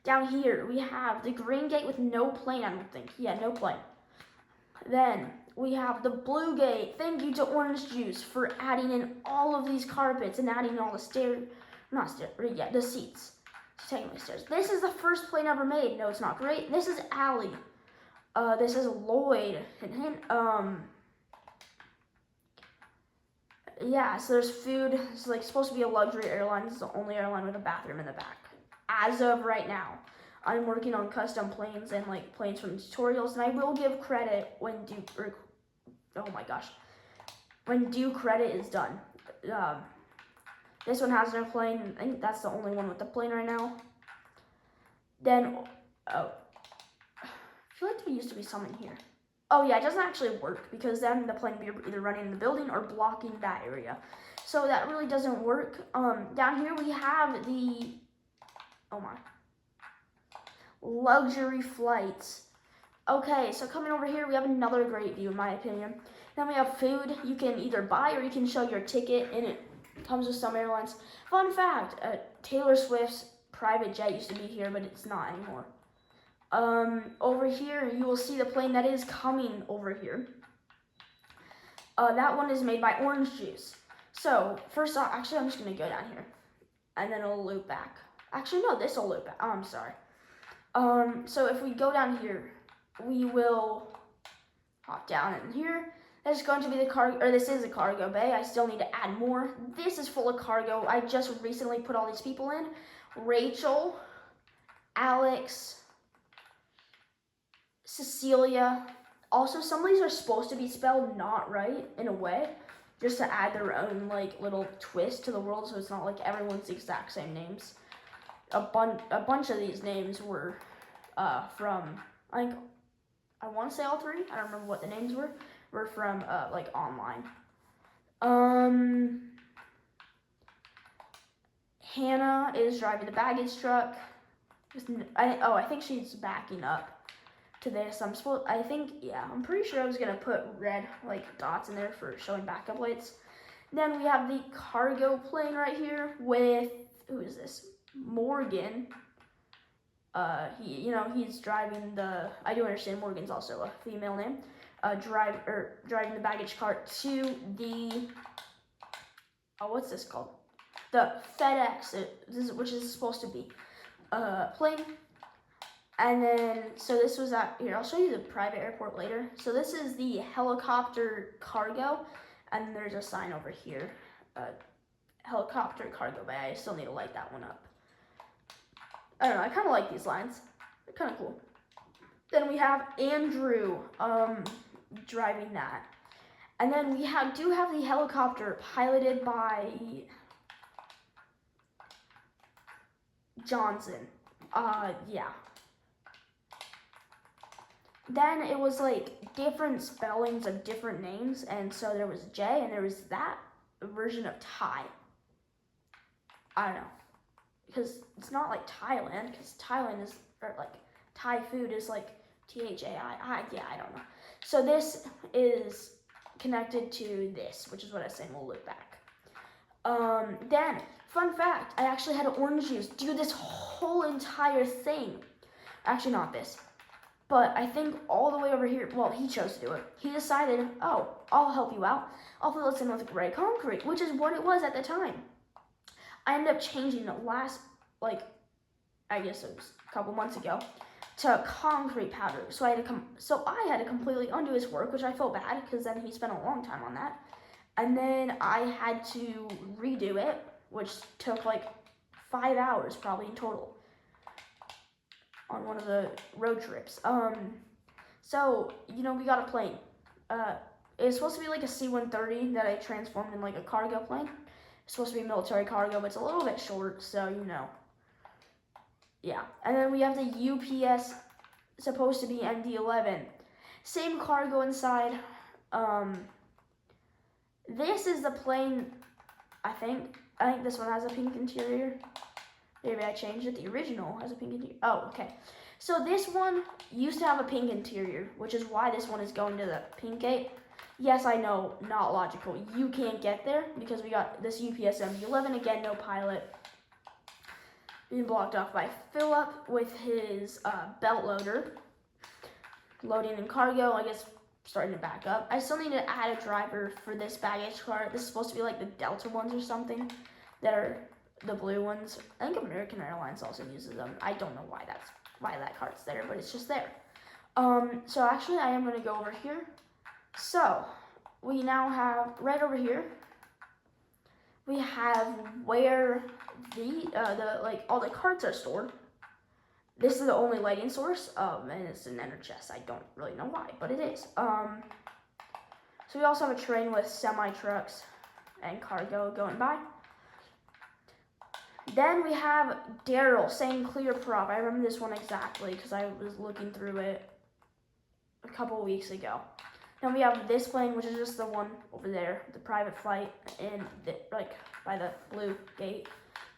Down here, we have the green gate with no plane, I don't think. Yeah, no plane. Then we have the blue gate. Thank you to Orange Juice for adding in all of these carpets and adding in all the the seats. So taking my stairs. This is the first plane ever made. No, it's not great. This is Allie. This is Lloyd. Yeah, so there's food. It's like supposed to be a luxury airline. This is the only airline with a bathroom in the back. As of right now, I'm working on custom planes and like planes from tutorials, and I will give credit when when due credit is done. This one has no plane. I think that's the only one with the plane right now. Then, I feel like there used to be some in here. Oh yeah, it doesn't actually work because then the plane would be either running in the building or blocking that area. So that really doesn't work. Down here we have the, luxury flights. Okay, so coming over here, we have another great view in my opinion. Then we have food. You can either buy or you can show your ticket, and it comes with some airlines. Fun fact, Taylor Swift's private jet used to be here, but it's not anymore. Over here, you will see the plane that is coming over here. That one is made by Orange Juice. So, first off, actually, I'm just going to go down here, and then it'll loop back. Actually, no, this will loop back. Oh, I'm sorry. So if we go down here, we will hop down in here. That's going to be the cargo, or this is a cargo bay. I still need to add more. This is full of cargo. I just recently put all these people in. Rachel, Alex, Cecilia. Also, some of these are supposed to be spelled not right in a way, just to add their own like little twist to the world, so it's not like everyone's the exact same names. A bunch of these names were from, I want to say all three. I don't remember what the names were. Were from like online. Hannah is driving the baggage truck. I think she's backing up to this. I'm pretty sure I was gonna put red like dots in there for showing backup lights. Then we have the cargo plane right here with, who is this? Morgan. He's driving the, I do understand Morgan's also a female name. Driving the baggage cart to the, what's this called? The FedEx, which is supposed to be plane. And then, so this was here, I'll show you the private airport later. So this is the helicopter cargo, and there's a sign over here, helicopter cargo bay. I still need to light that one up. I don't know, I kind of like these lines. They're kind of cool. Then we have Andrew driving that. And then we do have the helicopter piloted by Johnson. Yeah. Then it was like different spellings of different names, and so there was J, and there was that version of Thai. I don't know, because it's not like Thailand, because Thailand is, or like Thai food is like Thai. Yeah, I don't know. So this is connected to this, which is what I was saying, we'll loop back. Then, fun fact, I actually had Orange Juice do this whole entire thing. Actually, not this. But I think all the way over here, well, he chose to do it. He decided, oh, I'll help you out. I'll fill this in with gray concrete, which is what it was at the time. I ended up changing the last, I guess it was a couple months ago, to concrete powder. So I had to completely undo his work, which I felt bad because then he spent a long time on that. And then I had to redo it, which took like 5 hours probably in total on one of the road trips. So, we got a plane. It was supposed to be like a C-130 that I transformed in like a cargo plane. It's supposed to be military cargo, but it's a little bit short, so yeah. And then we have the UPS, supposed to be MD-11. Same cargo inside. This is the plane, I think this one has a pink interior. Maybe I changed it. The original has a pink interior. Oh, okay. So this one used to have a pink interior, which is why this one is going to the pink gate. Yes, I know, not logical. You can't get there because we got this UPS MD-11. Again, no pilot. Being blocked off by Philip with his belt loader. Loading in cargo, I guess starting to back up. I still need to add a driver for this baggage cart. This is supposed to be like the Delta ones or something that are the blue ones. I think American Airlines also uses them. I don't know why that cart's there, but it's just there. So actually I am gonna go over here. So we now have right over here. We have where the like all the carts are stored. This is the only lighting source, and it's an ender chest. I don't really know why, but it is. So we also have a train with semi-trucks and cargo going by. Then we have Daryl saying clear prop. I remember this one exactly because I was looking through it a couple weeks ago. Then we have this plane, which is just the one over there, the private flight, and like by the blue gate.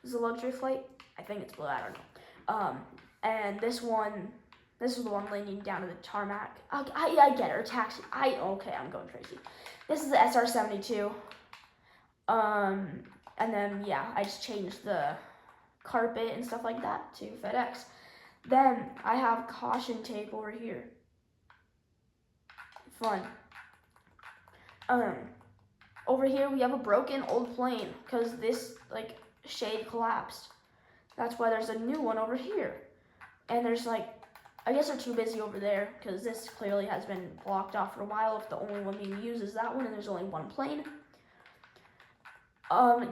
This is a luxury flight. I think it's blue. I don't know. And this is the one landing down to the tarmac. I get it. Or taxi. Okay, I'm going crazy. This is the SR-72. And then yeah, I just changed the carpet and stuff like that to FedEx. Then I have caution tape over here. Fun. Over here we have a broken old plane because this like shade collapsed. That's why there's a new one over here. And there's like, I guess they're too busy over there because this clearly has been blocked off for a while if the only one being used is that one and there's only one plane.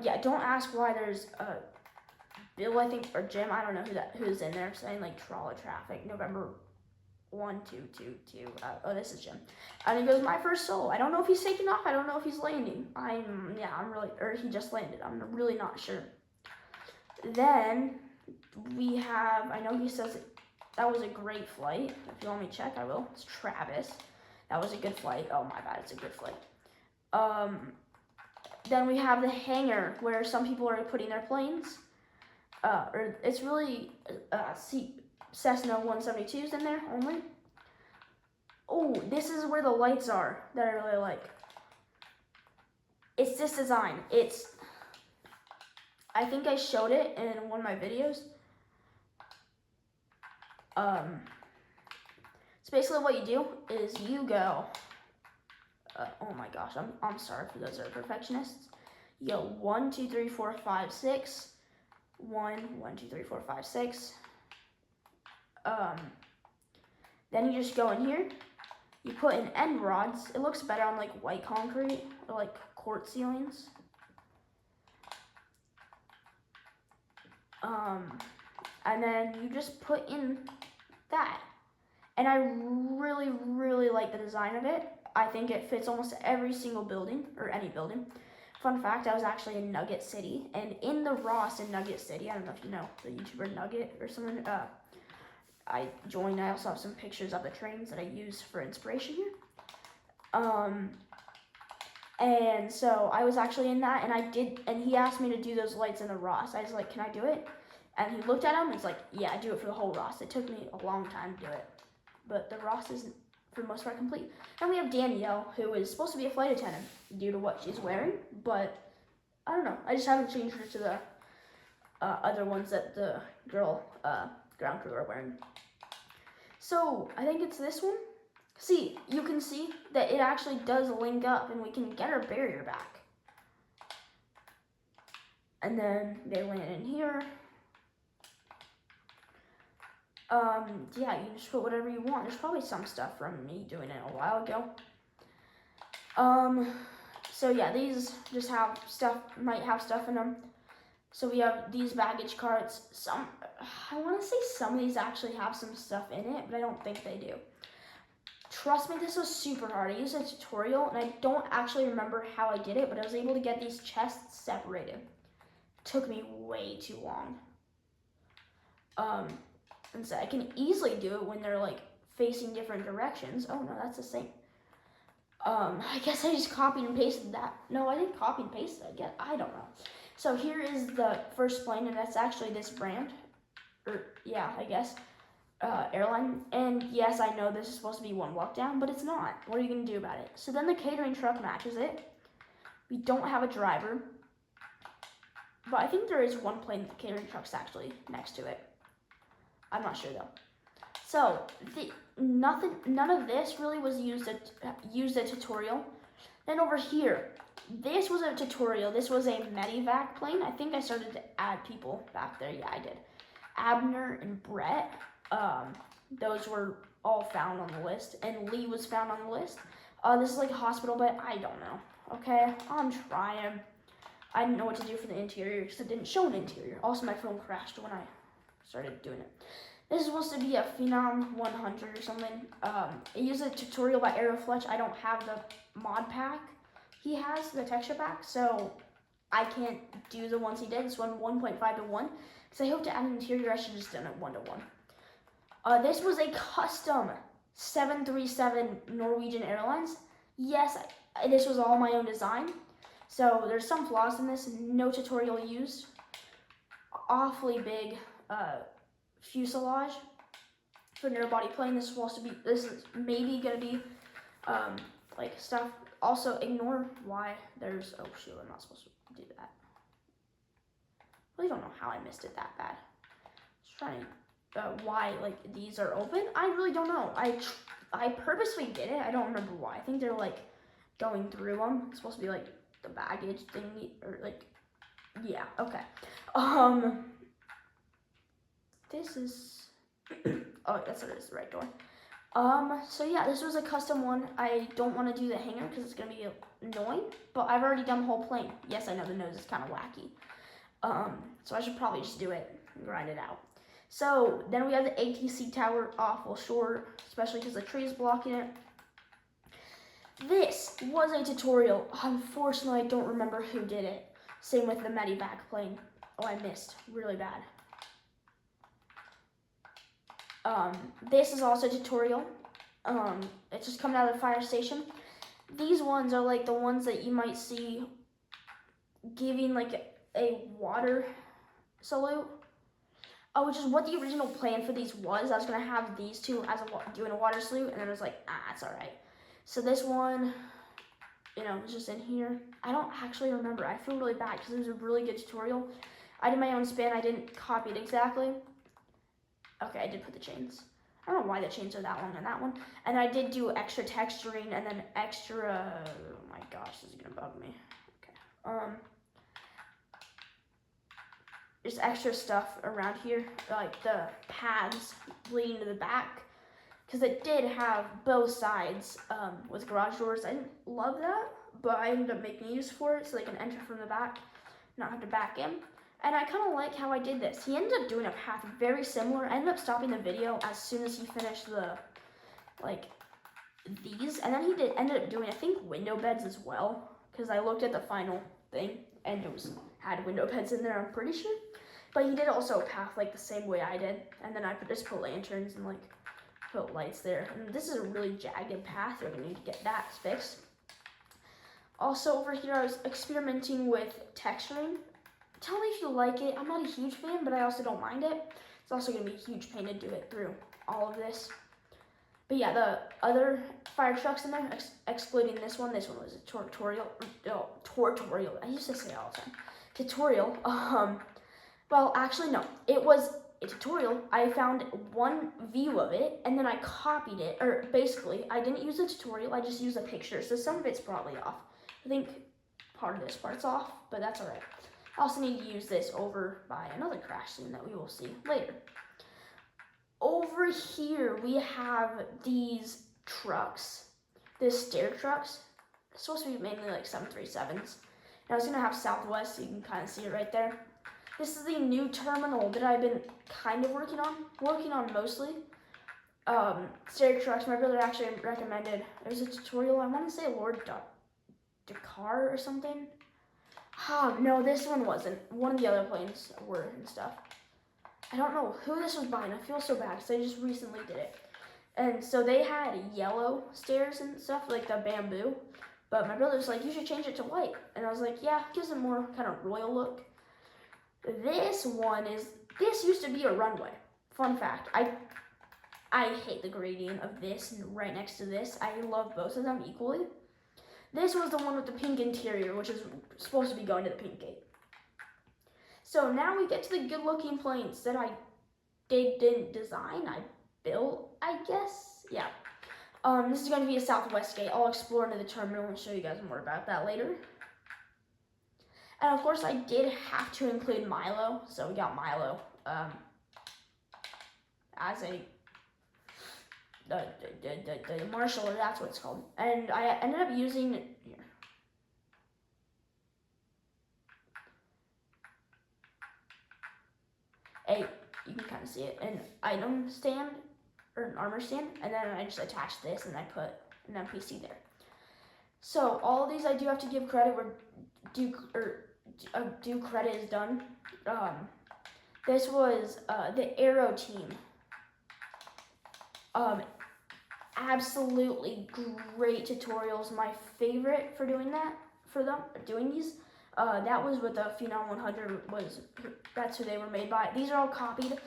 Yeah, don't ask why there's Bill, I think, or Jim, I don't know who's in there saying like trolley traffic, November 1222. Oh, this is Jim. And he goes, my first solo. I don't know if he's taking off. I don't know if he's landing. Or he just landed. I'm really not sure. Then we have, I know he says that was a great flight. If you want me to check, I will. It's Travis. That was a good flight. Oh my bad, it's a good flight. Then we have the hangar where some people are putting their planes. Or it's really Cessna 172s in there only. Oh, this is where the lights are that I really like. It's this design. I think I showed it in one of my videos. So basically what you do is you go, oh my gosh, I'm sorry for those that are perfectionists. You go 1, 2, 3, 4, 5, 6. 1, 2, 3, 4, 5, 6. Then you just go in here. You put in end rods. It looks better on like white concrete or like court ceilings. And then you just put in that. And I really, really like the design of it. I think it fits almost every single building, or any building. Fun fact, I was actually in Nugget City, and in the Ross in Nugget City, I don't know if you know the YouTuber Nugget or something, I joined. I also have some pictures of the trains that I use for inspiration here. And so I was actually in that, and I did, and he asked me to do those lights in the Ross. I was like, can I do it? And he looked at them and he's like, yeah, do it for the whole Ross. It took me a long time to do it, but the Ross is for the most part complete. And we have Danielle, who is supposed to be a flight attendant due to what she's wearing, but I don't know. I just haven't changed her to the other ones that the girl ground crew are wearing. So I think it's this one. See, you can see that it actually does link up, and we can get our barrier back. And then they land in here. Yeah, you can just put whatever you want. There's probably some stuff from me doing it a while ago. So yeah, these just have stuff, might have stuff in them. So we have these baggage carts. I want to say some of these actually have some stuff in it, but I don't think they do. Trust me, this was super hard. I used a tutorial, and I don't actually remember how I did it, but I was able to get these chests separated. It took me way too long. And so I can easily do it when they're like facing different directions. Oh no, that's the same. I guess I just copied and pasted that. No, I didn't copy and paste it. I don't know. So here is the first plane, and that's actually this brand. Yeah, I guess. Airline. And yes, I know this is supposed to be one walk down, but it's not. What are you going to do about it? So then the catering truck matches it. We don't have a driver. But I think there is one plane that the catering truck's actually next to it. I'm not sure though. So none of this really was used a tutorial. Then over here, this was a tutorial. This was a Medivac plane. I think I started to add people back there. Yeah, I did. Abner and Brett. Those were all found on the list, and Lee was found on the list. This is like a hospital, but I don't know. Okay, I'm trying. I didn't know what to do for the interior because it didn't show an interior. Also, my phone crashed when I started doing it. This is supposed to be a Phenom 100 or something. It uses a tutorial by Aerofletch. I don't have the mod pack he has, the texture pack, so I can't do the ones he did. This one 1.5 to 1. Because I hope to add an interior, I should just done it 1 to 1. This was a custom 737 Norwegian Airlines. Yes, this was all my own design. So there's some flaws in this. No tutorial used. Awfully big fuselage for narrow-body plane. This is maybe gonna be like stuff. Also, ignore why there's. Oh shoot, I'm not supposed to do that. I really don't know how I missed it that bad. Just trying. Why like these are open? I really don't know. I purposely did it. I don't remember why. I think they're like going through them. It's supposed to be like the baggage thingy or like yeah. Okay. This is oh that's what it is. The right door. So yeah, this was a custom one. I don't want to do the hanger because it's gonna be annoying. But I've already done the whole plane. Yes, I know the nose is kind of wacky. So I should probably just do it and grind it out. So then we have the ATC tower, awful short, especially because the tree is blocking it. This was a tutorial. Unfortunately, I don't remember who did it. Same with the Medivac plane. Oh, I missed really bad. This is also a tutorial. It's just coming out of the fire station. These ones are like the ones that you might see giving like a water salute. Which is what the original plan for these was. I was gonna have these two as doing a water salute, and then I was like, it's all right. So this one, you know, is just in here. I don't actually remember. I feel really bad because it was a really good tutorial. I did my own spin. I didn't copy it exactly. Okay, I did put the chains. I don't know why the chains are that long on that one. And I did do extra texturing and then extra. Oh my gosh, this is gonna bug me. Okay. Just extra stuff around here, like the pads leading to the back, because it did have both sides with garage doors. I didn't love that, but I ended up making use for it so they can enter from the back, not have to back in. And I kind of like how I did this. He ended up doing a path very similar. I ended up stopping the video as soon as he finished the, like, these. And then he ended up doing, I think, window beds as well, because I looked at the final thing, and it had window beds in there, I'm pretty sure. But he did also a path like the same way I did. And then I just put lanterns and like put lights there. And this is a really jagged path. We're gonna need to get that fixed. Also over here, I was experimenting with texturing. Tell me if you like it. I'm not a huge fan, but I also don't mind it. It's also gonna be a huge pain to do it through all of this. But yeah, the other fire trucks in there, excluding this one was a tutorial. I used to say it all the time. Tutorial. Well, actually, no. It was a tutorial. I found one view of it, and then I copied it. Or basically, I didn't use a tutorial. I just used a picture. So some of it's probably off. I think part of this part's off, but that's all right. I also need to use this over by another crash scene that we will see later. Over here, we have these trucks. These stair trucks. It's supposed to be mainly like 737s. And I was going to have Southwest, so you can kind of see it right there. This is the new terminal that I've been kind of working on mostly. Stair trucks, my brother actually recommended. There's a tutorial, I want to say Lord Dakar or something. No, this one wasn't. One of the other planes were and stuff. I don't know who this was buying. I feel so bad because I just recently did it. And so they had yellow stairs and stuff, like the bamboo. But my brother's like, you should change it to white. And I was like, yeah, it gives it a more kind of royal look. This used to be a runway. Fun fact, I hate the gradient of this and right next to this. I love both of them equally. This was the one with the pink interior, which is supposed to be going to the pink gate. So now we get to the good looking planes that I didn't design, I built, I guess. Yeah. This is going to be a Southwest gate. I'll explore into the terminal and show you guys more about that later. And of course I did have to include Milo, so we got Milo as a the marshal, or that's what it's called. And I ended up using here. You can kind of see it, an item stand or an armor stand, and then I just attached this and I put an NPC there. So all of these I do have to give credit where due credit is done. This was the Arrow team. Absolutely great tutorials. My favorite for doing that, doing these, that was with the Phenom 100, that's who they were made by. These are all copied.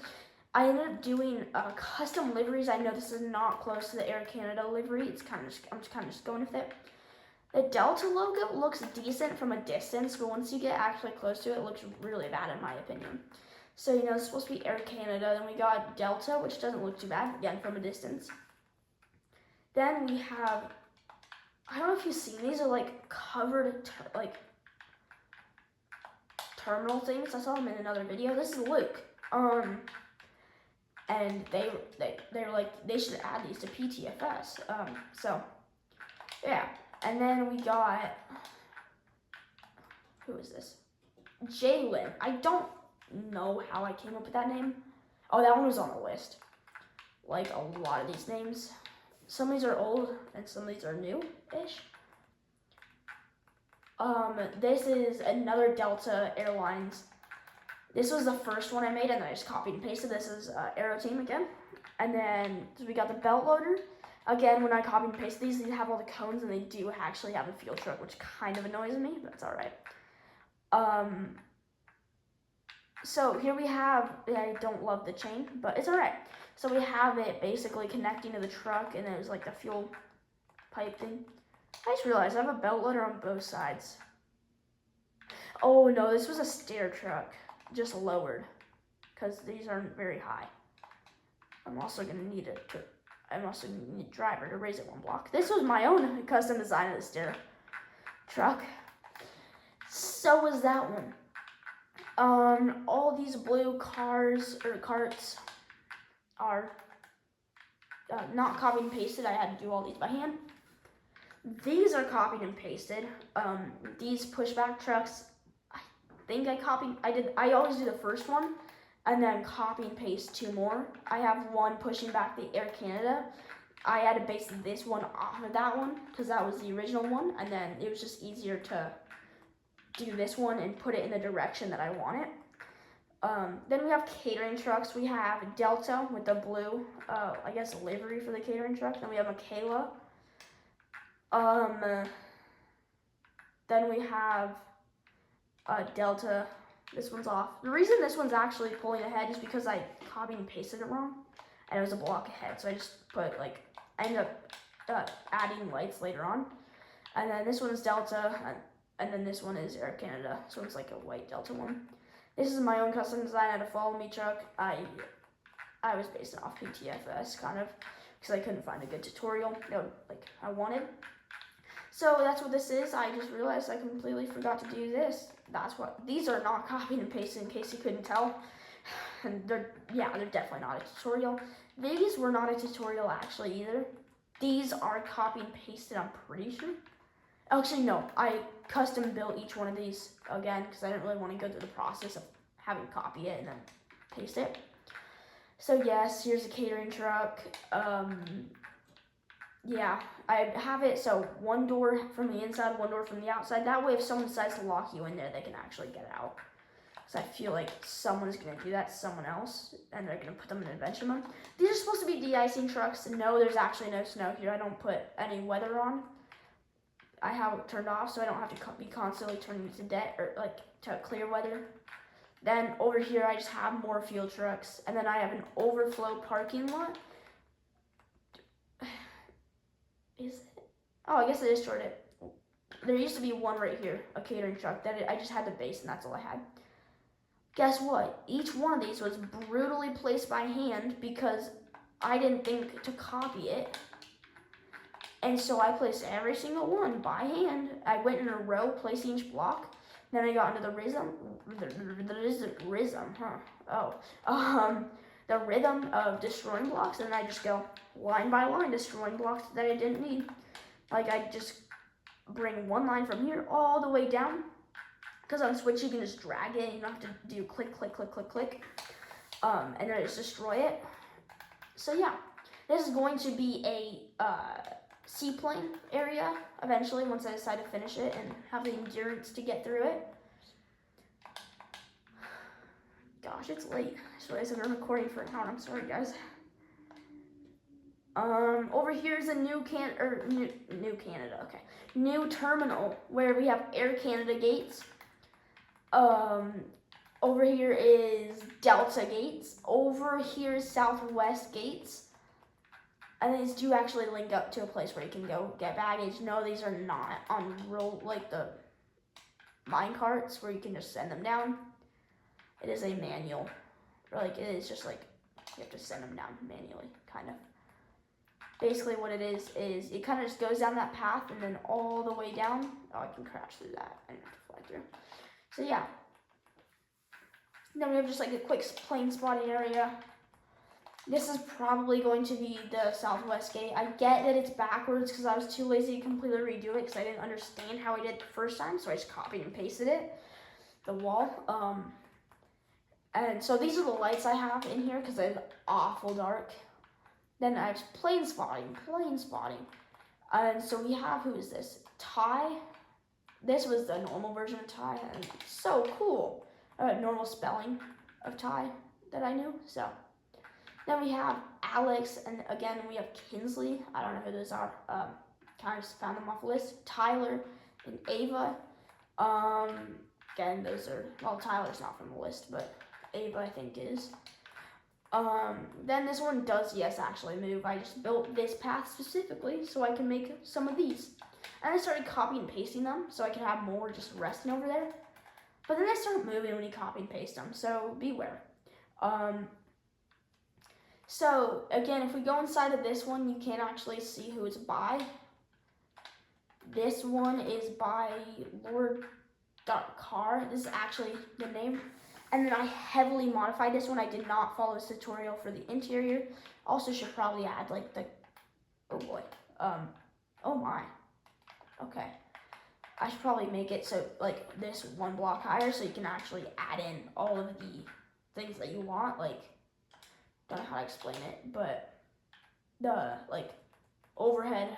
I ended up doing custom liveries. I know this is not close to the Air Canada livery. I'm just kind of going with it. The Delta logo looks decent from a distance, but once you get actually close to it, it looks really bad in my opinion. So, it's supposed to be Air Canada. Then we got Delta, which doesn't look too bad, again, from a distance. Then we have, I don't know if you've seen, these are like covered, terminal things. I saw them in another video. This is Luke. And they're like, they should add these to PTFS. So, yeah. And then we got, who is this? Jalen. I don't know how I came up with that name. Oh, that one was on the list. Like a lot of these names. Some of these are old and some of these are new-ish. This is another Delta Airlines. This was the first one I made, and then I just copied and pasted. This is Aero Team again. And then we got the belt loader. Again, when I copy and paste these have all the cones, and they do actually have a fuel truck, which kind of annoys me, but it's all right. So here we have, I don't love the chain, but it's all right. So we have it basically connecting to the truck, and it was like the fuel pipe thing. I just realized I have a belt loader on both sides. Oh no, this was a stair truck, just lowered, because these aren't very high. I'm also gonna need a driver to raise it one block. This was my own custom design of the stair truck. So was that one. All these blue cars or carts are not copied and pasted. I had to do all these by hand. These are copied and pasted. These pushback trucks, I think I always do the first one and then copy and paste two more. I have one pushing back the Air Canada. I had to base this one off of that one because that was the original one, and then it was just easier to do this one and put it in the direction that I want it. Then we have catering trucks. We have Delta with the blue, I guess, livery for the catering truck. Then we have Michaela. Then we have Delta. This one's off. The reason this one's actually pulling ahead is because I copied and pasted it wrong, and it was a block ahead. So I just put I ended up adding lights later on. And then this one is Delta, and then this one is Air Canada. So it's like a white Delta one. This is my own custom design. I had a follow me truck. I was based off PTFS kind of because I couldn't find a good tutorial like I wanted. So that's what this is. I just realized I completely forgot to do this. That's what these are, not copied and pasted in case you couldn't tell. And they're definitely not a tutorial. These were not a tutorial actually either. These are copied and pasted, I'm pretty sure. Actually, no, I custom built each one of these again because I didn't really want to go through the process of having to copy it and then paste it. So yes, here's a catering truck. Yeah, I have it so one door from the inside, one door from the outside. That way if someone decides to lock you in there, they can actually get out. Because I feel like someone's going to do that to someone else, and they're going to put them in adventure mode. These are supposed to be de-icing trucks. No, there's actually no snow here. I don't put any weather on. I have it turned off so I don't have to be constantly turning it to dead or to clear weather. Then over here I just have more fuel trucks, and then I have an overflow parking lot. Is it? Oh, I guess I just shorted it. There used to be one right here, a catering truck that I just had the base, and that's all I had. Guess what? Each one of these was brutally placed by hand because I didn't think to copy it. And so I placed every single one by hand. I went in a row, placing each block. Then I got into the rhythm of destroying blocks, and I just go line by line destroying blocks that I didn't need. Like I just bring one line from here all the way down, because on Switch you can just drag it and you don't have to do click, click, click, click, click, and then I just destroy it. So yeah, this is going to be a seaplane area eventually once I decide to finish it and have the endurance to get through it. Gosh, it's late. I just realized I've been recording for an hour. I'm sorry, guys. Over here is a new Canada. Okay, new terminal where we have Air Canada gates. Over here is Delta gates. Over here is Southwest gates. And these do actually link up to a place where you can go get baggage. No, these are not on real, like the mine carts where you can just send them down. It is a manual. Or like, it is just like, you have to send them down manually, kind of. Basically what it is it kind of just goes down that path and then all the way down. Oh, I can crash through that. I didn't have to fly through. So yeah. Then we have just like a quick plane spotting area. This is probably going to be the Southwest gate. I get that it's backwards because I was too lazy to completely redo it because I didn't understand how I did it the first time, so I just copied and pasted it, the wall. And so these are the lights I have in here because it's awful dark. Then I have plane spotting. And so we have, who is this? Ty. This was the normal version of Ty, and so cool. Normal spelling of Ty that I knew, so. Then we have Alex, and again, we have Kinsley. I don't know who those are. Kind of just found them off the list. Tyler and Ava. Again, those are, well, Tyler's not from the list, but Ava, I think, is. Then this one does, yes, actually move. I just built this path specifically so I can make some of these. And I started copying and pasting them so I could have more just resting over there. But then they start moving when you copy and paste them, so beware. So, again, if we go inside of this one, you can't actually see who it's by. This one is by Lord Carr. This is actually the name. And then I heavily modified this one. I did not follow this tutorial for the interior. Also should probably add, like, the... Oh, boy. Oh, my. Okay. I should probably make it so, like, this one block higher so you can actually add in all of the things that you want, like... Don't know how to explain it, but the like overhead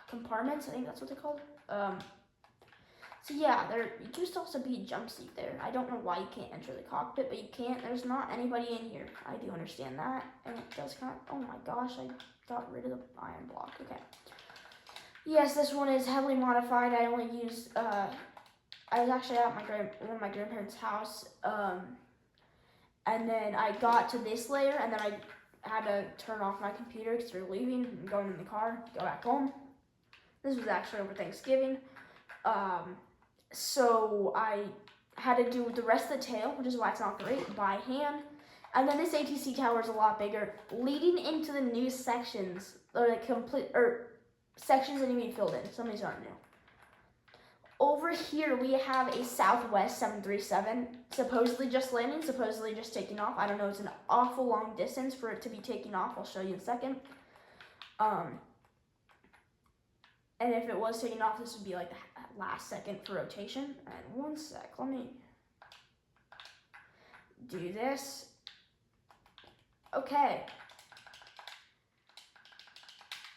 compartments, I think that's what they're called. So yeah, there used to also be a jump seat there. I don't know why you can't enter the cockpit, but you can't. There's not anybody in here. I do understand that, and it does kind of. Oh my gosh, I got rid of the iron block. Okay. Yes, this one is heavily modified. I only used. I was actually at one of my grandparents' house. And then I got to this layer, and then I had to turn off my computer because we were leaving and going in the car, go back home. This was actually over Thanksgiving. So I had to do the rest of the tail, which is why it's not great, by hand. And then this ATC tower is a lot bigger, leading into the new sections, or sections that need to be filled in. Some of these aren't new. Over here, we have a Southwest 737, supposedly just landing, supposedly just taking off. I don't know, it's an awful long distance for it to be taking off. I'll show you in a second. And if it was taking off, this would be like the last second for rotation. And one sec, let me do this. Okay.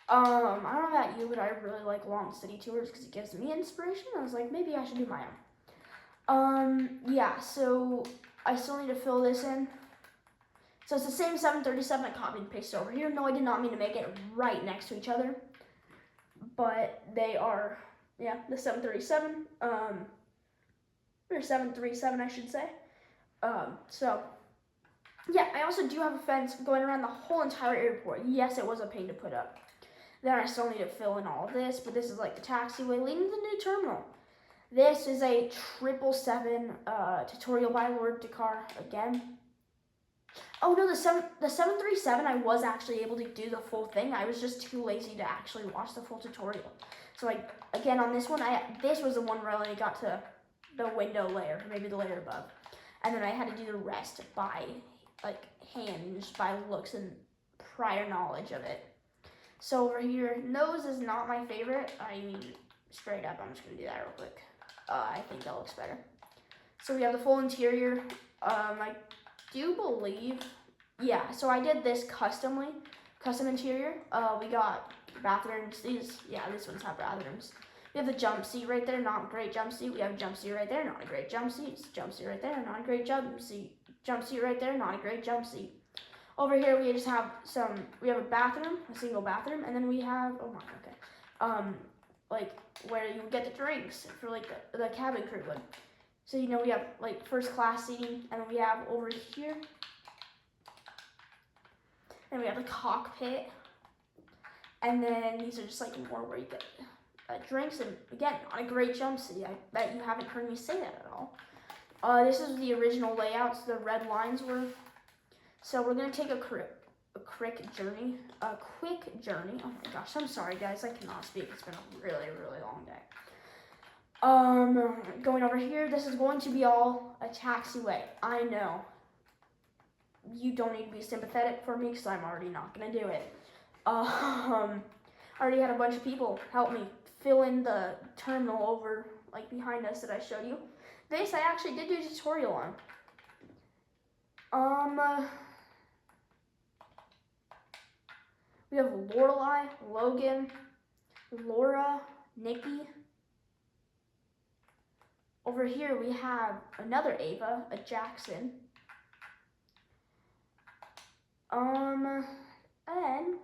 I don't know about you, but I really like long city tours because it gives me inspiration. I was like, maybe I should do my own. Yeah, so I still need to fill this in. So it's the same 737 I copied and pasted over here. No, I did not mean to make it right next to each other. But they are, yeah, the 737, or 737, I should say. So, yeah, I also do have a fence going around the whole entire airport. Yes, it was a pain to put up. Then I still need to fill in all of this, but this is like the taxiway leading to the new terminal. This is a 777 tutorial by Lord Dakar again. Oh no, the 737 I was actually able to do the full thing. I was just too lazy to actually watch the full tutorial. So again on this one, this was the one where I only got to the window layer, maybe the layer above, and then I had to do the rest by like hand, just by looks and prior knowledge of it. So over here, nose is not my favorite. I mean, straight up, I'm just gonna do that real quick. I think that looks better. So we have the full interior. I do believe, yeah, so I did this custom interior. We got bathrooms. This one's have bathrooms. We have the jump seat right there, not a great jump seat. We have a jump seat right there, not a great jump seat. Jump seat right there, not a great jump seat. Jump seat right there, not a great jump seat. Over here we just have we have a bathroom, a single bathroom, and then we have, like where you get the drinks for like the cabin crew would. So we have like first class seating, and then we have over here, and we have the cockpit, and then these are just like more where you get drinks, and again, not a great jump seat. I bet you haven't heard me say that at all. This is the original layouts. The red lines were. So we're gonna take a quick journey. Oh my gosh, I'm sorry guys, I cannot speak. It's been a really, really long day. Going over here, this is going to be all a taxiway. I know. You don't need to be sympathetic for me because I'm already not gonna do it. I already had a bunch of people help me fill in the terminal over like behind us that I showed you. This I actually did do a tutorial on. We have Lorelai, Logan, Laura, Nikki. Over here we have another Ava, a Jackson. And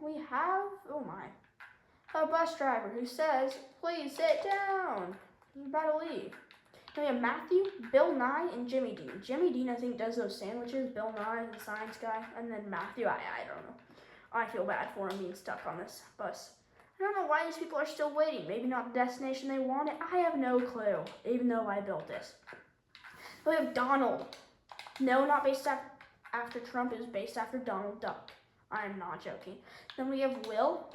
we have, a bus driver who says, please sit down. He's about to leave. Then we have Matthew, Bill Nye, and Jimmy Dean. Jimmy Dean, I think, does those sandwiches. Bill Nye, the science guy. And then Matthew, I don't know. I feel bad for him being stuck on this bus. I don't know why these people are still waiting. Maybe not the destination they wanted. I have no clue, even though I built this. But we have Donald. No, not based after Trump. It is based after Donald Duck. I'm not joking. Then we have Will.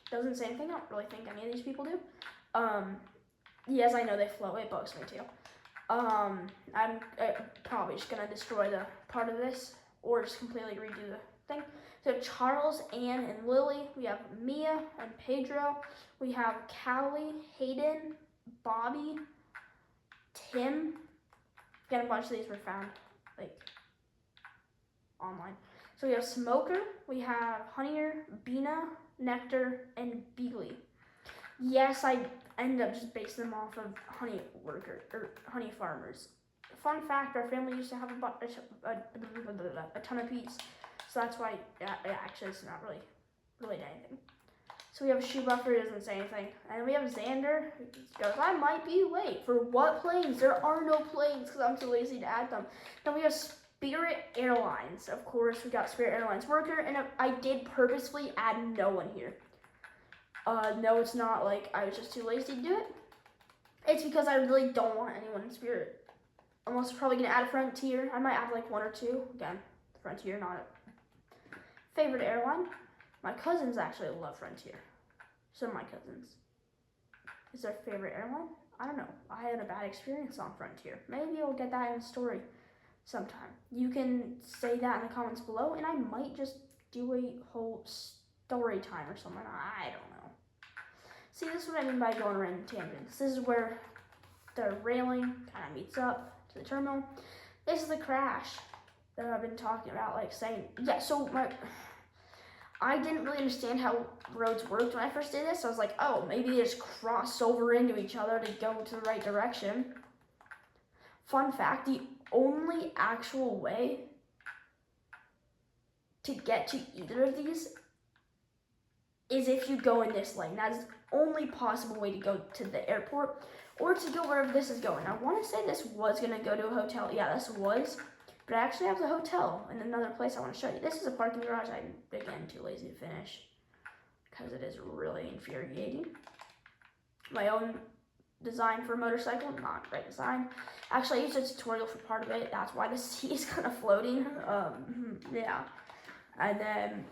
Doesn't say anything. I don't really think any of these people do. Yes, I know they float. It bugs me too. I'm probably just going to destroy the part of this or just completely redo the thing. So Charles, Ann, and Lily. We have Mia and Pedro. We have Callie, Hayden, Bobby, Tim. Again, a bunch of these were found like online. So we have Smoker. We have Honeyer, Bina, Nectar, and Beagley. Yes, I ended up just basing them off of honey farmers. Fun fact: our family used to have a ton of bees. So that's why, actually, it's not really anything. So we have a shoe buffer, he doesn't say anything. And we have Xander, who goes, I might be late. For what planes? There are no planes because I'm too lazy to add them. Then we have Spirit Airlines. Of course, we got Spirit Airlines worker, and I did purposefully add no one here. No, it's not like I was just too lazy to do it. It's because I really don't want anyone in Spirit. I'm also probably going to add a Frontier. I might add like one or two. Again, Frontier, not a favorite airline. My cousins actually love Frontier. Some of my cousins. Is their favorite airline? I don't know. I had a bad experience on Frontier. Maybe I'll get that in a story sometime. You can say that in the comments below, and I might just do a whole story time or something. I don't know. See, this is what I mean by going random tangents. This is where the railing kind of meets up to the terminal. This is the crash that I've been talking about, like saying, yeah, so I didn't really understand how roads worked when I first did this. So I was like, oh, maybe they just cross over into each other to go to the right direction. Fun fact, the only actual way to get to either of these is if you go in this lane. That is the only possible way to go to the airport or to go wherever this is going. I want to say this was going to go to a hotel. Yeah, this was. But I actually have the hotel in another place I want to show you. This is a parking garage. I'm, again, too lazy to finish because it is really infuriating. My own design for a motorcycle, not great design. Actually, I used a tutorial for part of it. That's why the seat is kind of floating. Yeah. And then,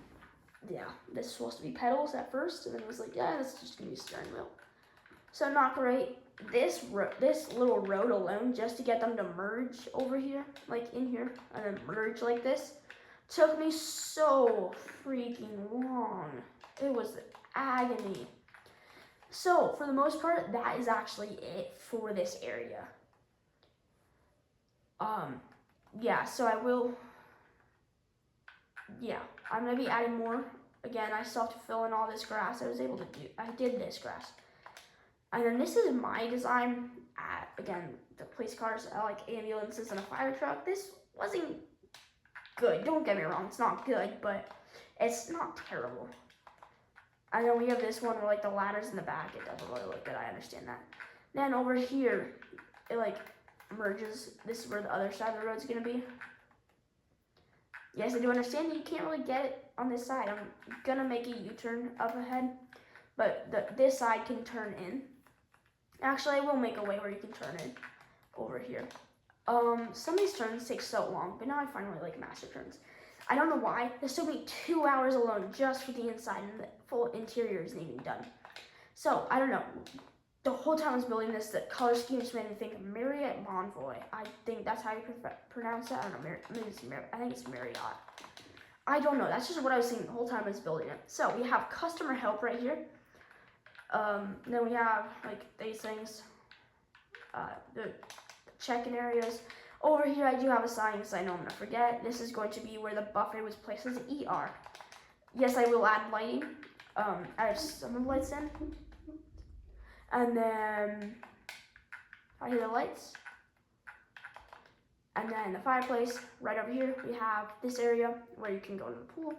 yeah, this is supposed to be pedals at first, and then it was like, yeah, this is just gonna be steering wheel. So not great. This little road alone, just to get them to merge over here, like in here, and then merge like this, took me so freaking long. It was agony. So for the most part, that is actually it for this area. Yeah, so I'm gonna be adding more. Again, I still have to fill in all this grass. I did this grass. And then this is my design at, again, the police cars, like ambulances and a fire truck. This wasn't good, don't get me wrong, it's not good, but it's not terrible. And then we have this one where like the ladder's in the back, it doesn't really look good, I understand that. Then over here, it like merges, this is where the other side of the road's gonna be. Yes, I do understand that you can't really get it on this side. I'm gonna make a U-turn up ahead, but this side can turn in. Actually, I will make a way where you can turn in over here. Some of these turns take so long, but now I finally like master turns. I don't know why. This took me 2 hours alone just for the inside, and the full interior isn't even done. So, I don't know. The whole time I was building this, the color scheme just made me think of Marriott Bonvoy. I think that's how you pronounce it. I don't know. I think it's Marriott. I don't know. That's just what I was thinking the whole time I was building it. So, we have customer help right here. Then we have like these things, the check-in areas. Over here, I do have a sign because I know I'm gonna forget. This is going to be where the buffet was placed as ER. Yes, I will add lighting. I have some of the lights in, and then I hear the lights, and then the fireplace right over here. We have this area where you can go to the pool.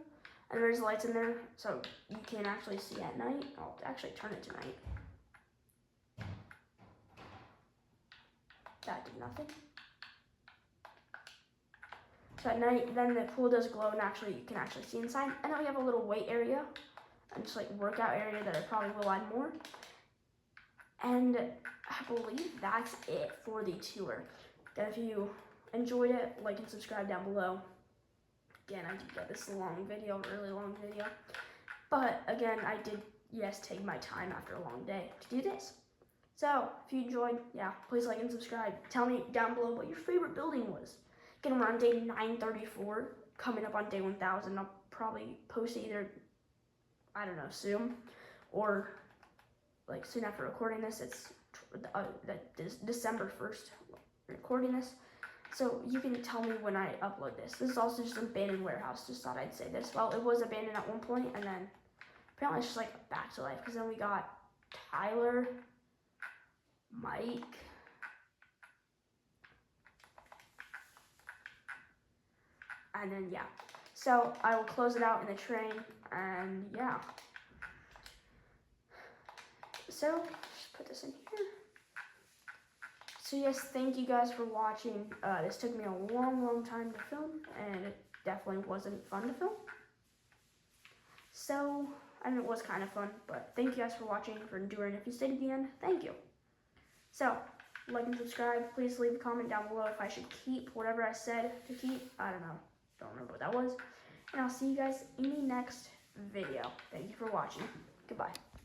And there's lights in there, so you can actually see at night. I'll actually turn it to night. That did nothing. So at night, then the pool does glow, and actually you can actually see inside. And then we have a little weight area, and just like workout area that I probably will add more. And I believe that's it for the tour. Then if you enjoyed it, like and subscribe down below. Again, I did get this long video, really long video. But again, I did, yes, take my time after a long day to do this. So, if you enjoyed, yeah, please like and subscribe. Tell me down below what your favorite building was. Again, we're on day 934, coming up on day 1000. I'll probably post it either, I don't know, soon, or like soon after recording this. It's December 1st recording this. So you can tell me when I upload this. This is also just an abandoned warehouse. Just thought I'd say this. Well, it was abandoned at one point, and then apparently it's just like back to life. Because then we got Tyler, Mike, and then yeah. So I will close it out in the train, and yeah. So just put this in here. So yes, thank you guys for watching. This took me a long time to film, and it definitely wasn't fun to film. So, I mean, it was kind of fun, but thank you guys for watching, for enduring. If you stayed to the end, thank you. So, like and subscribe. Please leave a comment down below if I should keep whatever I said to keep. I don't know. Don't remember what that was. And I'll see you guys in the next video. Thank you for watching. Goodbye.